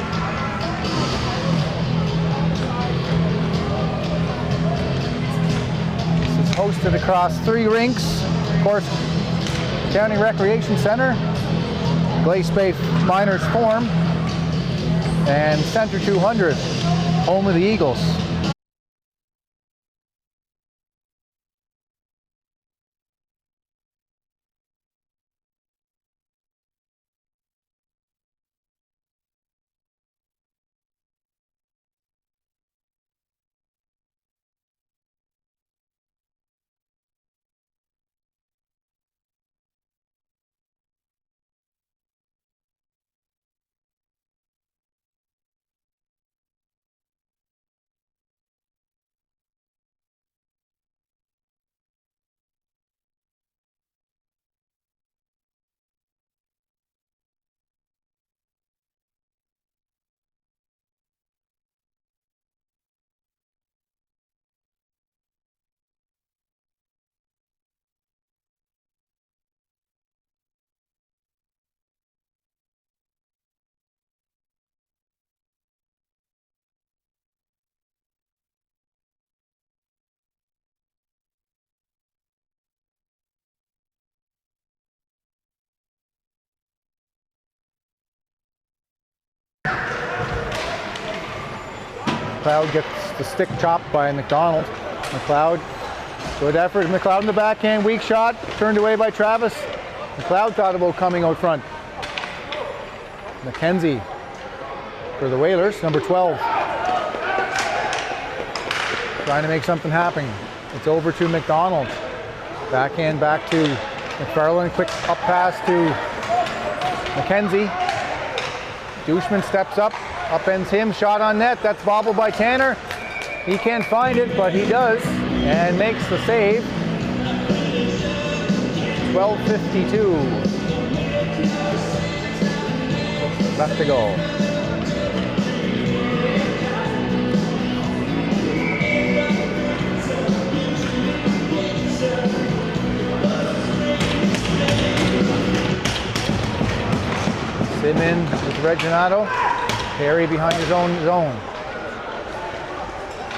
is hosted across 3 rinks, of course, County Recreation Center, Glace Bay Miners Forum, and Center 200, home of the Eagles. McLeod gets the stick chopped by McDonald. McLeod, good effort. McLeod in the backhand, weak shot, turned away by Travis. McLeod thought about coming out front. McKenzie for the Whalers, number 12. Trying to make something happen. It's over to McDonald. Backhand back to McFarland, quick up pass to McKenzie. Douchman steps up, upends him, shot on net. That's bobbled by Tanner. He can't find it, but he does, and makes the save. 12:52 left to go. Simon with Reginato. Perry behind his own zone.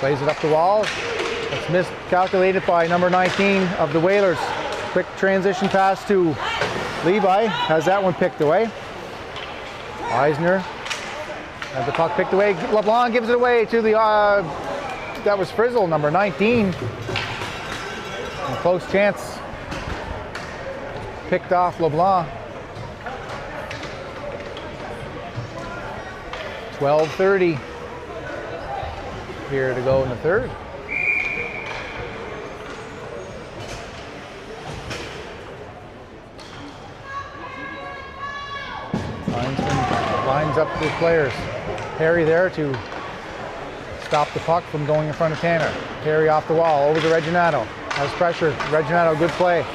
Plays it up the wall. It's miscalculated by number 19 of the Whalers. Quick transition pass to Levi. Has that one picked away. Eisner had the puck picked away. LeBlanc gives it away to the, that was Frizzle, number 19. A close chance. Picked off LeBlanc. 12:30 here to go in the third. Lines up the players. Perry there to stop the puck from going in front of Tanner. Perry off the wall, over to Reginato. Has pressure. Reginato, good play.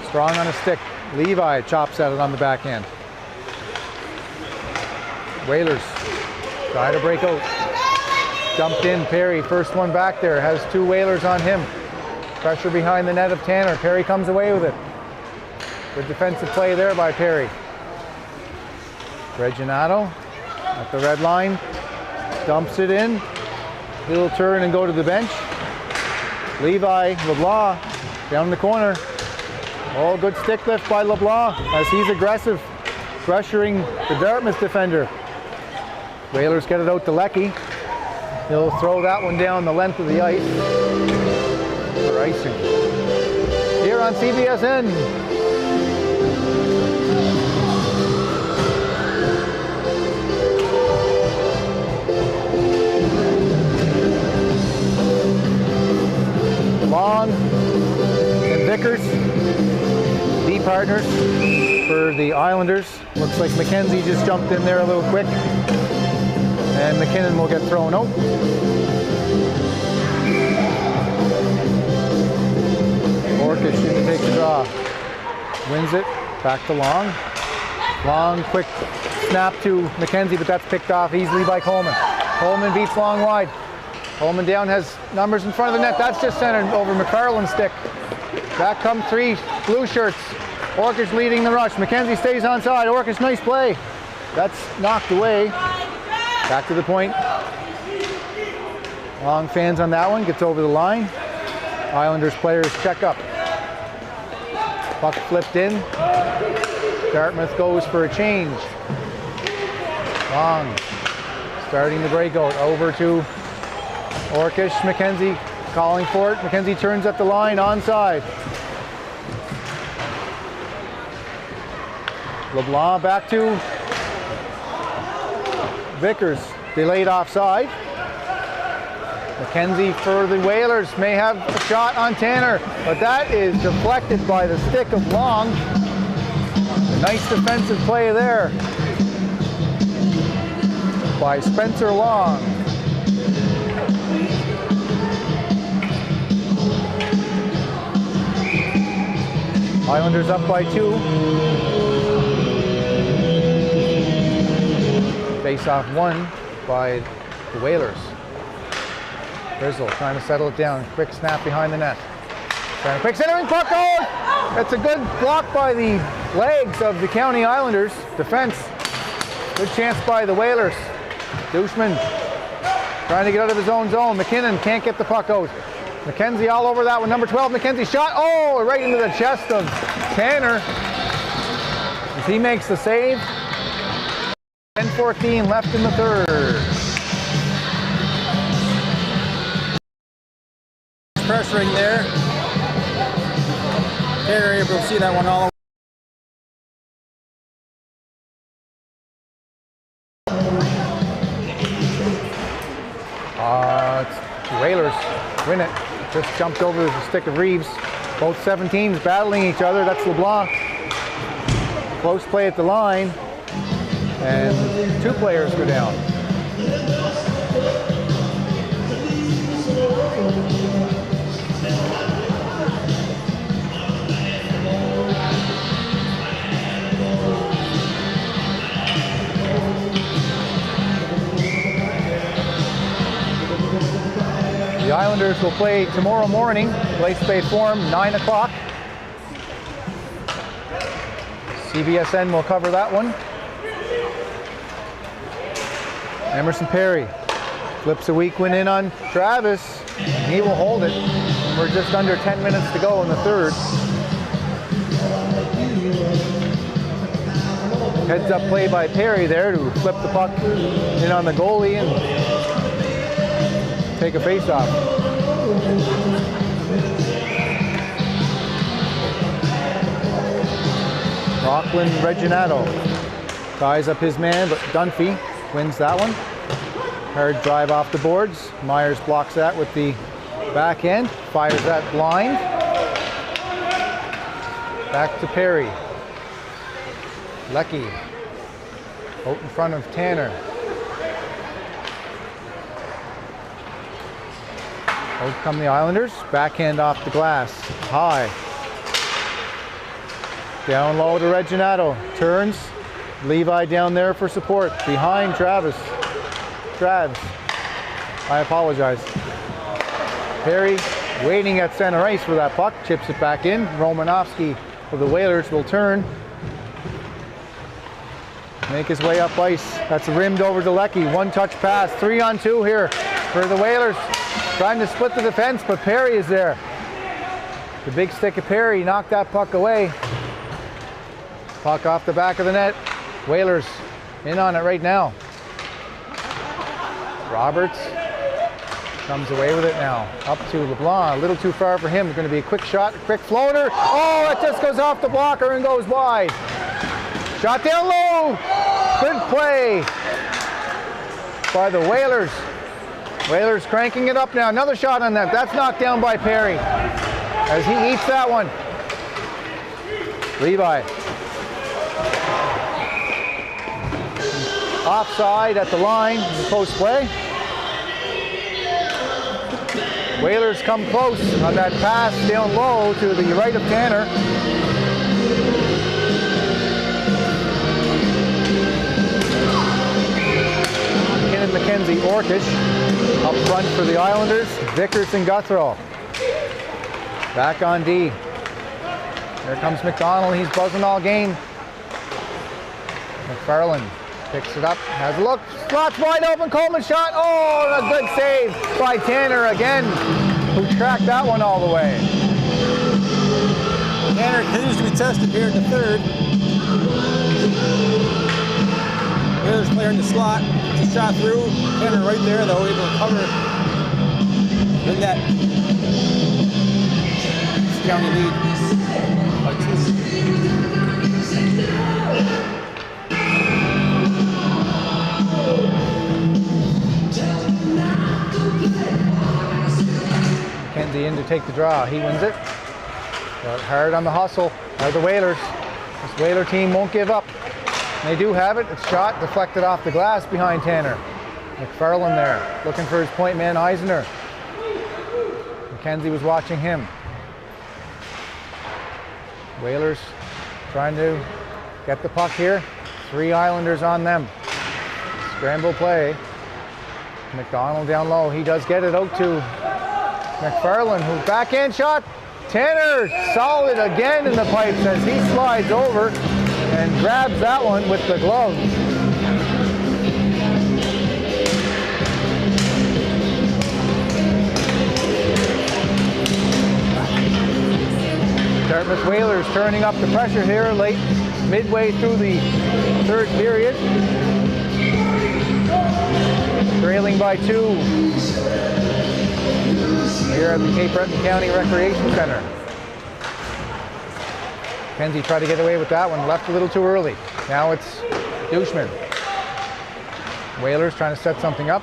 Strong on a stick. Levi chops at it on the backhand. Whalers try to break out. Dumped in, Perry, first one back there. Has two Whalers on him. Pressure behind the net of Tanner. Perry comes away with it. Good defensive play there by Perry. Reginato at the red line, dumps it in. He'll turn and go to the bench. Levi, LeBlanc, down the corner. Oh, good stick lift by LeBlanc as he's aggressive, pressuring the Dartmouth defender. Whalers get it out to Leckie. He'll throw that one down the length of the ice for icing. Here on CBSN. Long and Vickers, D partners for the Islanders. Looks like McKenzie just jumped in there a little quick. And McKinnon will get thrown out. Orkish didn't take the draw. Wins it, back to Long. Long, quick snap to McKenzie, but that's picked off easily by Coleman. Coleman beats Long wide. Coleman down, has numbers in front of the net. That's just centered over McFarland's stick. Back come three blue shirts. Orkish leading the rush. McKenzie stays onside. Orkish, nice play. That's knocked away. Back to the point. Long fans on that one. Gets over the line. Islanders players check up. Puck flipped in. Dartmouth goes for a change. Long starting the breakout. Over to Orkish. McKenzie calling for it. McKenzie turns up the line, onside. LeBlanc back to Vickers. Delayed offside. McKenzie for the Whalers may have a shot on Tanner, but that is deflected by the stick of Long. A nice defensive play there by Spencer Long. Islanders up by 2. Face-off won by the Whalers. Frizzle trying to settle it down. Quick snap behind the net. Trying a quick centering puck out. That's a good block by the legs of the County Islanders defense. Good chance by the Whalers. Douchman trying to get out of his own zone. McKinnon can't get the puck out. McKenzie all over that one. Number 12, McKenzie shot. Oh, right into the chest of Tanner as he makes the save. 10:14 left in the third. Pressuring there. They're able to see that one all It's the Whalers win it. Just jumped over the stick of Reeves. Both 17s battling each other. That's LeBlanc. Close play at the line. And 2 players go down. The Islanders will play tomorrow morning, Place Bay Forum, 9 o'clock. CBSN will cover that one. Emerson Perry flips a weak one in on Travis. He will hold it. We're just under 10 minutes to go in the third. Heads up play by Perry there to flip the puck in on the goalie and take a face-off. Rockland Reginato ties up his man, but Dunphy wins that one. Hard drive off the boards. Myers blocks that with the backhand, fires that blind. Back to Perry. Lecky out in front of Tanner. Out come the Islanders. Backhand off the glass. High. Down low to Reginato. Turns. Levi down there for support. Behind Travis. Travis. I apologize. Perry waiting at center ice for that puck. Chips it back in. Romanovsky of the Whalers will turn. Make his way up ice. That's rimmed over to Lecky. 1-touch pass. 3-on-2 here for the Whalers. Trying to split the defense, but Perry is there. The big stick of Perry knocked that puck away. Puck off the back of the net. Whalers in on it right now. Roberts comes away with it now. Up to LeBlanc, a little too far for him. It's going to be a quick shot, a quick floater. Oh, it just goes off the blocker and goes wide. Shot down low. Good play by the Whalers. Whalers cranking it up now. Another shot on that. That's knocked down by Perry as he eats that one. Levi. Offside at the line, post play. Whalers come close on that pass down low to the right of Tanner. McKinnon, McKenzie, Orkish. Up front for the Islanders, Vickers and Guthrow. Back on D. Here comes McDonald, he's buzzing all game. McFarland picks it up, has a look, slots wide open, Coleman shot. Oh, a good save by Tanner again, who tracked that one all the way. Tanner continues to be tested here in the third. Whalers player in the slot, just shot through. Tanner right there though, able to cover in that county lead by 2. Kenzie in to take the draw, he wins it. But hard on the hustle are the Whalers. This Whaler team won't give up. They do have it. It's shot, deflected off the glass behind Tanner. McFarland there, looking for his point man, Eisner. McKenzie was watching him. Whalers trying to get the puck here. 3 Islanders on them. Scramble play. McDonald down low. He does get it out to McFarland, who backhand shot. Tanner solid again in the pipes as he slides over and grabs that one with the glove. Dartmouth Whalers turning up the pressure here late, midway through the third period. Trailing by 2 here at the Cape Breton County Recreation Center. Kenzie tried to get away with that one, left a little too early. Now it's Douchman. Whalers trying to set something up.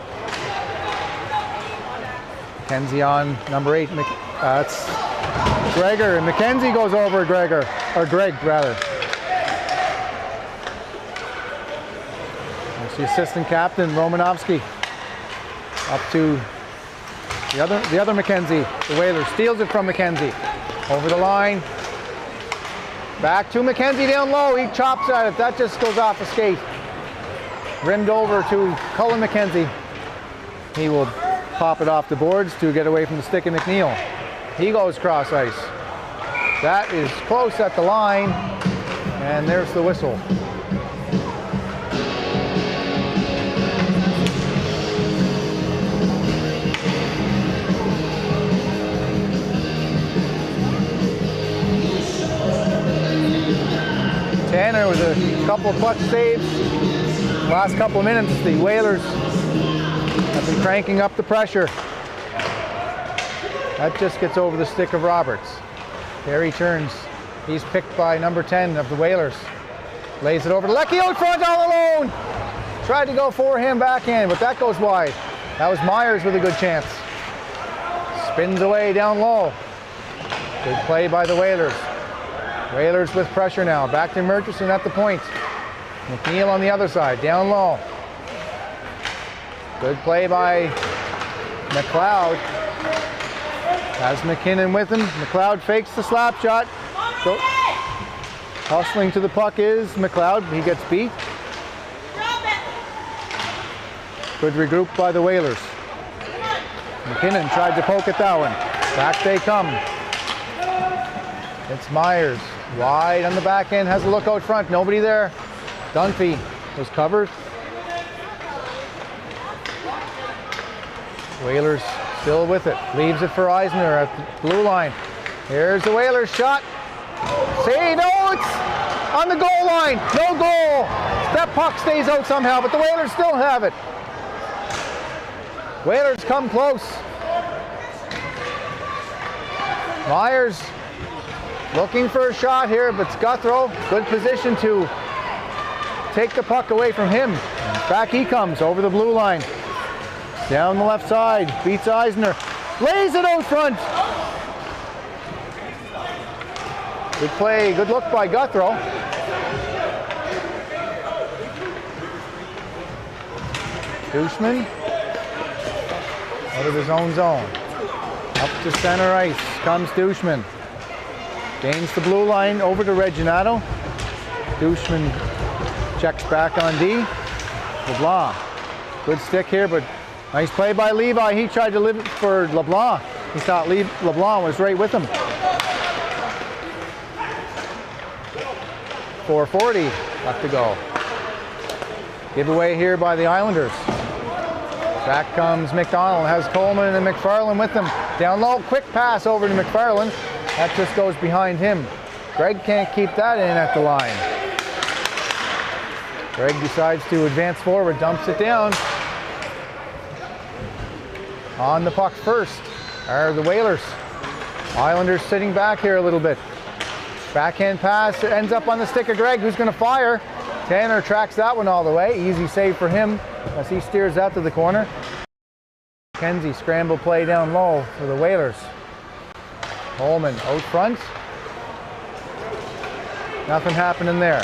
Kenzie on number 8. That's Gregor, and McKenzie goes over Gregor, or Greg rather. There's the assistant captain, Romanovsky. Up to the other McKenzie. The Whalers steals it from McKenzie. Over the line. Back to McKenzie down low. He chops at it. That just goes off a skate. Rimmed over to Cullen McKenzie. He will pop it off the boards to get away from the stick of McNeil. He goes cross ice. That is close at the line. And there's the whistle. Tanner with a couple of clutch saves. Last couple of minutes, the Whalers have been cranking up the pressure. That just gets over the stick of Roberts. There he turns. He's picked by number 10 of the Whalers. Lays it over to Leckie out front all alone. Tried to go forehand backhand, but that goes wide. That was Myers with a good chance. Spins away down low. Good play by the Whalers. Whalers with pressure now. Back to Murchison at the point. McNeil on the other side, down low. Good play by McLeod. Has McKinnon with him. McLeod fakes the slap shot. Hustling to the puck is McLeod. He gets beat. Good regroup by the Whalers. McKinnon tried to poke at that one. Back they come. It's Myers. Wide on the back end, has a look out front, nobody there. Dunphy was covered. Whalers still with it. Leaves it for Eisner at the blue line. Here's the Whalers shot. Save, oh, it's on the goal line. No goal. That puck stays out somehow, but the Whalers still have it. Whalers come close. Myers looking for a shot here, but Guthrow, good position to take the puck away from him. Back he comes over the blue line. Down the left side, beats Eisner. Lays it out front. Good play, good look by Guthrow. Douchman out of his own zone. Up to center ice comes Douchman. Gains the blue line over to Reginato. Douchman checks back on D. LeBlanc. Good stick here, but nice play by Levi. He tried to live it for LeBlanc. He thought LeBlanc was right with him. 4:40 left to go. Giveaway here by the Islanders. Back comes McDonald. Has Coleman and McFarland with him. Down low, quick pass over to McFarland. That just goes behind him. Greg can't keep that in at the line. Greg decides to advance forward, dumps it down. On the puck first are the Whalers. Islanders sitting back here a little bit. Backhand pass ends up on the stick of Greg, who's going to fire. Tanner tracks that one all the way. Easy save for him as he steers out to the corner. Kenzie scramble play down low for the Whalers. Holman out front. Nothing happening there.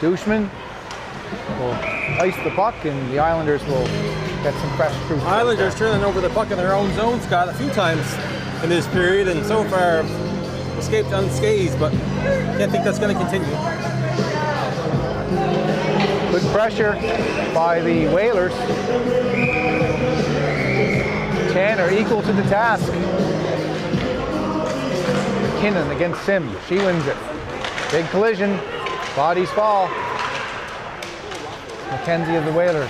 Douchman will ice the puck and the Islanders will get some fresh troops. Islanders turning over the puck in their own zone, Scott, a few times in this period, and so far escaped unscathed, but can't think that's going to continue. Good pressure by the Whalers. Tanner equal to the task. McKinnon against Sim. She wins it. Big collision. Bodies fall. McKenzie of the Whalers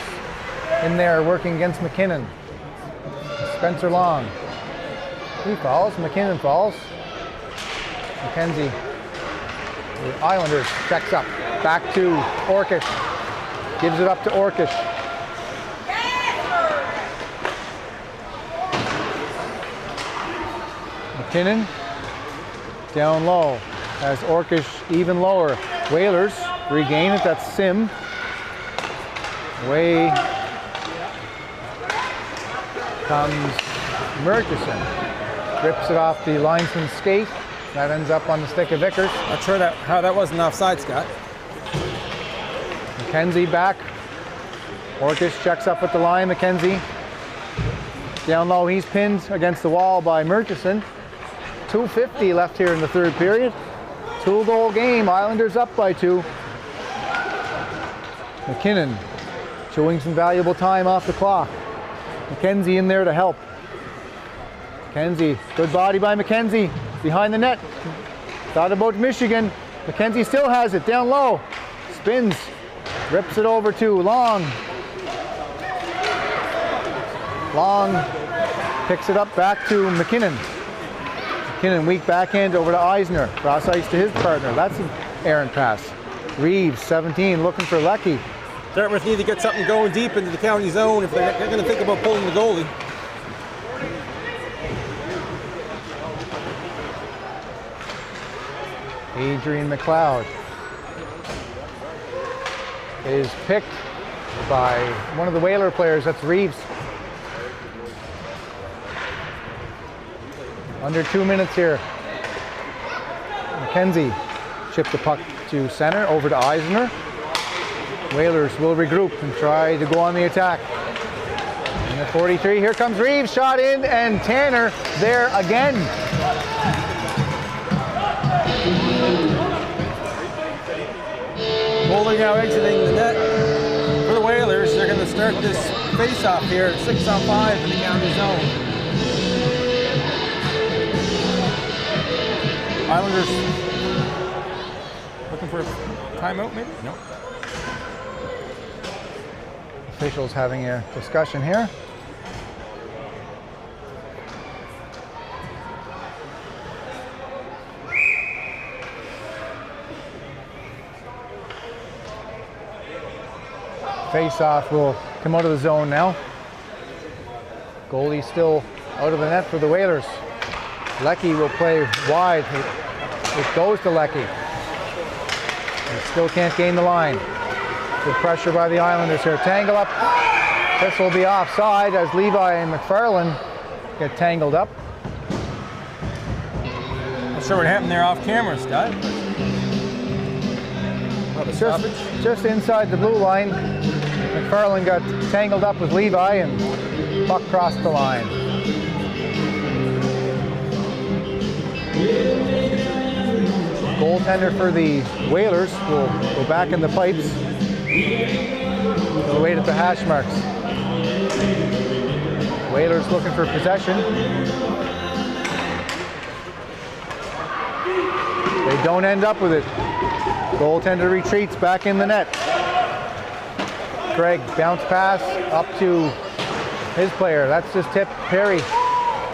in there working against McKinnon. Spencer Long. He falls. McKinnon falls. McKenzie. The Islanders checks up. Back to Orkish. Gives it up to Orkish. McKinnon down low as Orkish even lower. Whalers regain it. That's Sim. Away comes Murchison. rips it off the linesman's skate. That ends up on the stick of Vickers. Not sure how that wasn't offside, Scott. McKenzie back. Orkish checks up with the line. McKenzie down low. He's pinned against the wall by Murchison. 2:50 left here in the third period. 2-goal game. Islanders up by 2. McKinnon showing some valuable time off the clock. McKenzie in there to help. McKenzie, good body by McKenzie. Behind the net. Thought about Michigan. McKenzie still has it down low. Spins. Rips it over to Long. Long picks it up back to McKinnon. McKinnon weak backhand over to Eisner. Cross ice to his partner. That's an errant pass. Reeves, 17, looking for Leckie. Dartmouth need to get something going deep into the county zone if they're going to think about pulling the goalie. Adrian McLeod is picked by one of the Whaler players. That's Reeves. Under 2 minutes here. McKenzie chipped the puck to center, over to Eisner. Whalers will regroup and try to go on the attack. And at 43, here comes Reeves, shot in, and Tanner there again. Bowling now exiting the net for the Whalers. They're going to start this face-off here at 6-on-5 in the county zone. Islanders looking for a timeout, maybe? No. Officials having a discussion here. Face-off will come out of the zone now. Goalie still out of the net for the Whalers. Leckie will play wide. It goes to Leckie. He still can't gain the line. Good pressure by the Islanders here. Tangle up. This will be offside as Levi and McFarland get tangled up. Not sure what happened there off camera, Scott. Just inside the blue line. McFarland got tangled up with Levi and puck crossed the line. Goaltender for the Whalers will go back in the pipes. They'll wait at the hash marks. Whalers looking for possession. They don't end up with it. Goaltender retreats back in the net. Craig, bounce pass up to his player. That's just tipped. Perry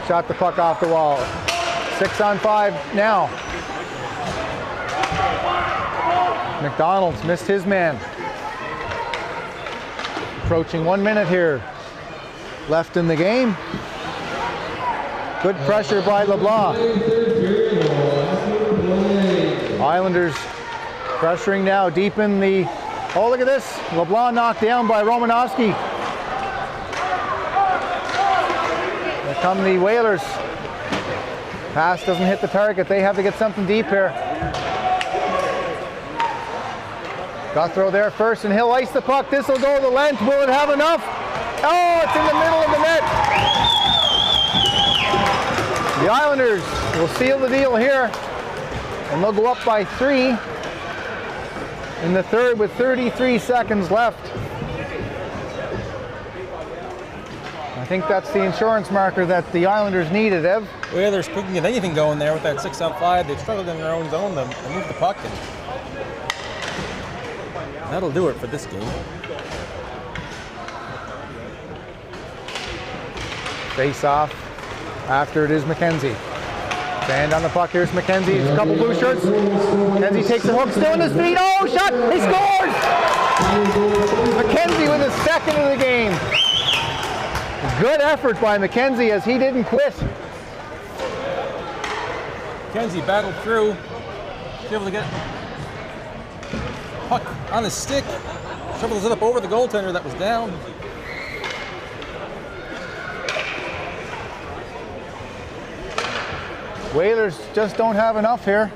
shot the puck off the wall. 6-on-5 now. McDonald's missed his man. Approaching 1 minute here left in the game. Good pressure by LeBlanc. Islanders pressuring now deep in the... Oh, look at this. LeBlanc knocked down by Romanowski. Here come the Whalers. Pass doesn't hit the target. They have to get something deep here. Guthrow there first, and he'll ice the puck. This will go the length. Will it have enough? Oh, it's in the middle of the net. The Islanders will seal the deal here, and they'll go up by 3 in the third with 33 seconds left. I think that's the insurance marker that the Islanders needed, Ev. Whalers couldn't get anything going there with that 6-on-5. They struggled in their own zone to move the puck. And that'll do it for this game. Face off after it is McKenzie. Stand on the puck. Here's McKenzie. A couple blue shirts. McKenzie takes the hook, still in his feet. Oh, shot! He scores! McKenzie with his second of the game. Good effort by McKenzie as he didn't quit. McKenzie battled through. Was able to get puck on the stick. Shovels it up over the goaltender that was down. Whalers just don't have enough here.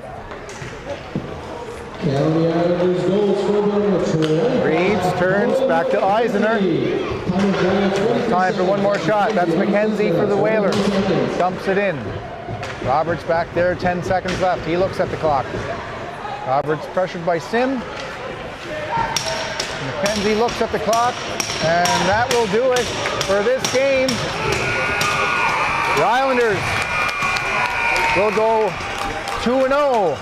County Islanders goal scoreboard number 20. Reeves turns back to Eisner. Time for one more shot. That's McKenzie for the Whalers. Dumps it in. Roberts back there, 10 seconds left. He looks at the clock. Roberts pressured by Sim. McKenzie looks at the clock, and that will do it for this game. The Islanders will go 2-0.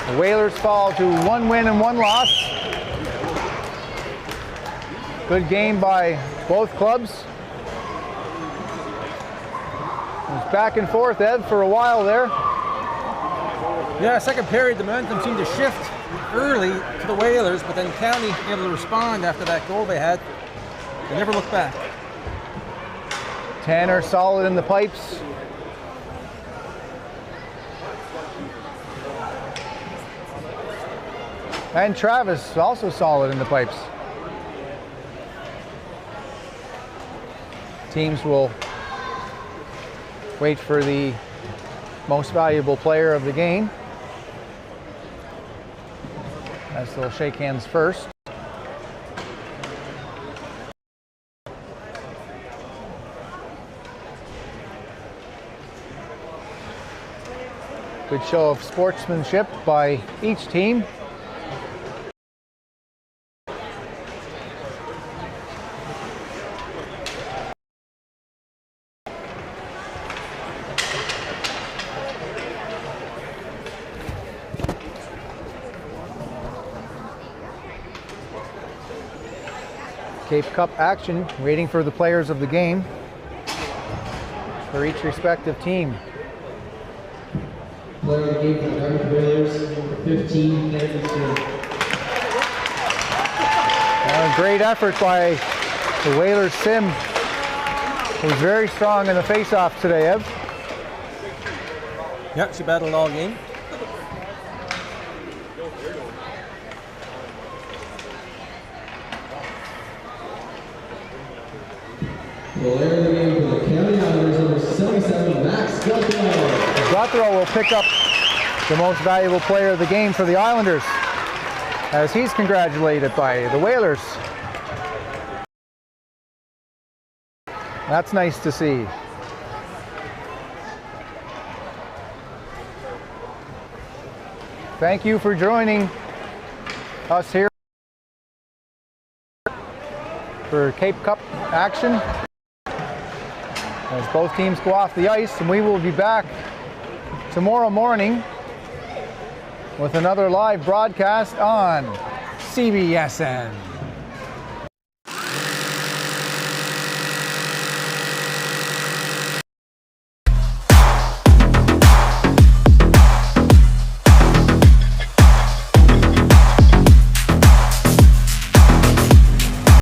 The Whalers fall to 1 win and 1 loss. Good game by both clubs. It was back and forth, Ed, for a while there. Yeah, second period, the momentum seemed to shift early to the Whalers, but then County able to respond after that goal they had. They never looked back. Tanner solid in the pipes. And Travis also solid in the pipes. Teams will wait for the most valuable player of the game, as they'll shake hands first. Good show of sportsmanship by each team. Cape Cup action, waiting for the players of the game for each respective team. Player of the game for the Dartmouth Whalers, number 15, Kennedy Sim. Great effort by the Whalers Sim, who was very strong in the face-off today, Ev. Yep, she battled all game. Player of the game for the County Islanders, number 77, Max Guthrow. Guthrow will pick up the most valuable player of the game for the Islanders, as he's congratulated by the Whalers. That's nice to see. Thank you for joining us here for Cape Cup action, as both teams go off the ice, and we will be back tomorrow morning with another live broadcast on CBSN.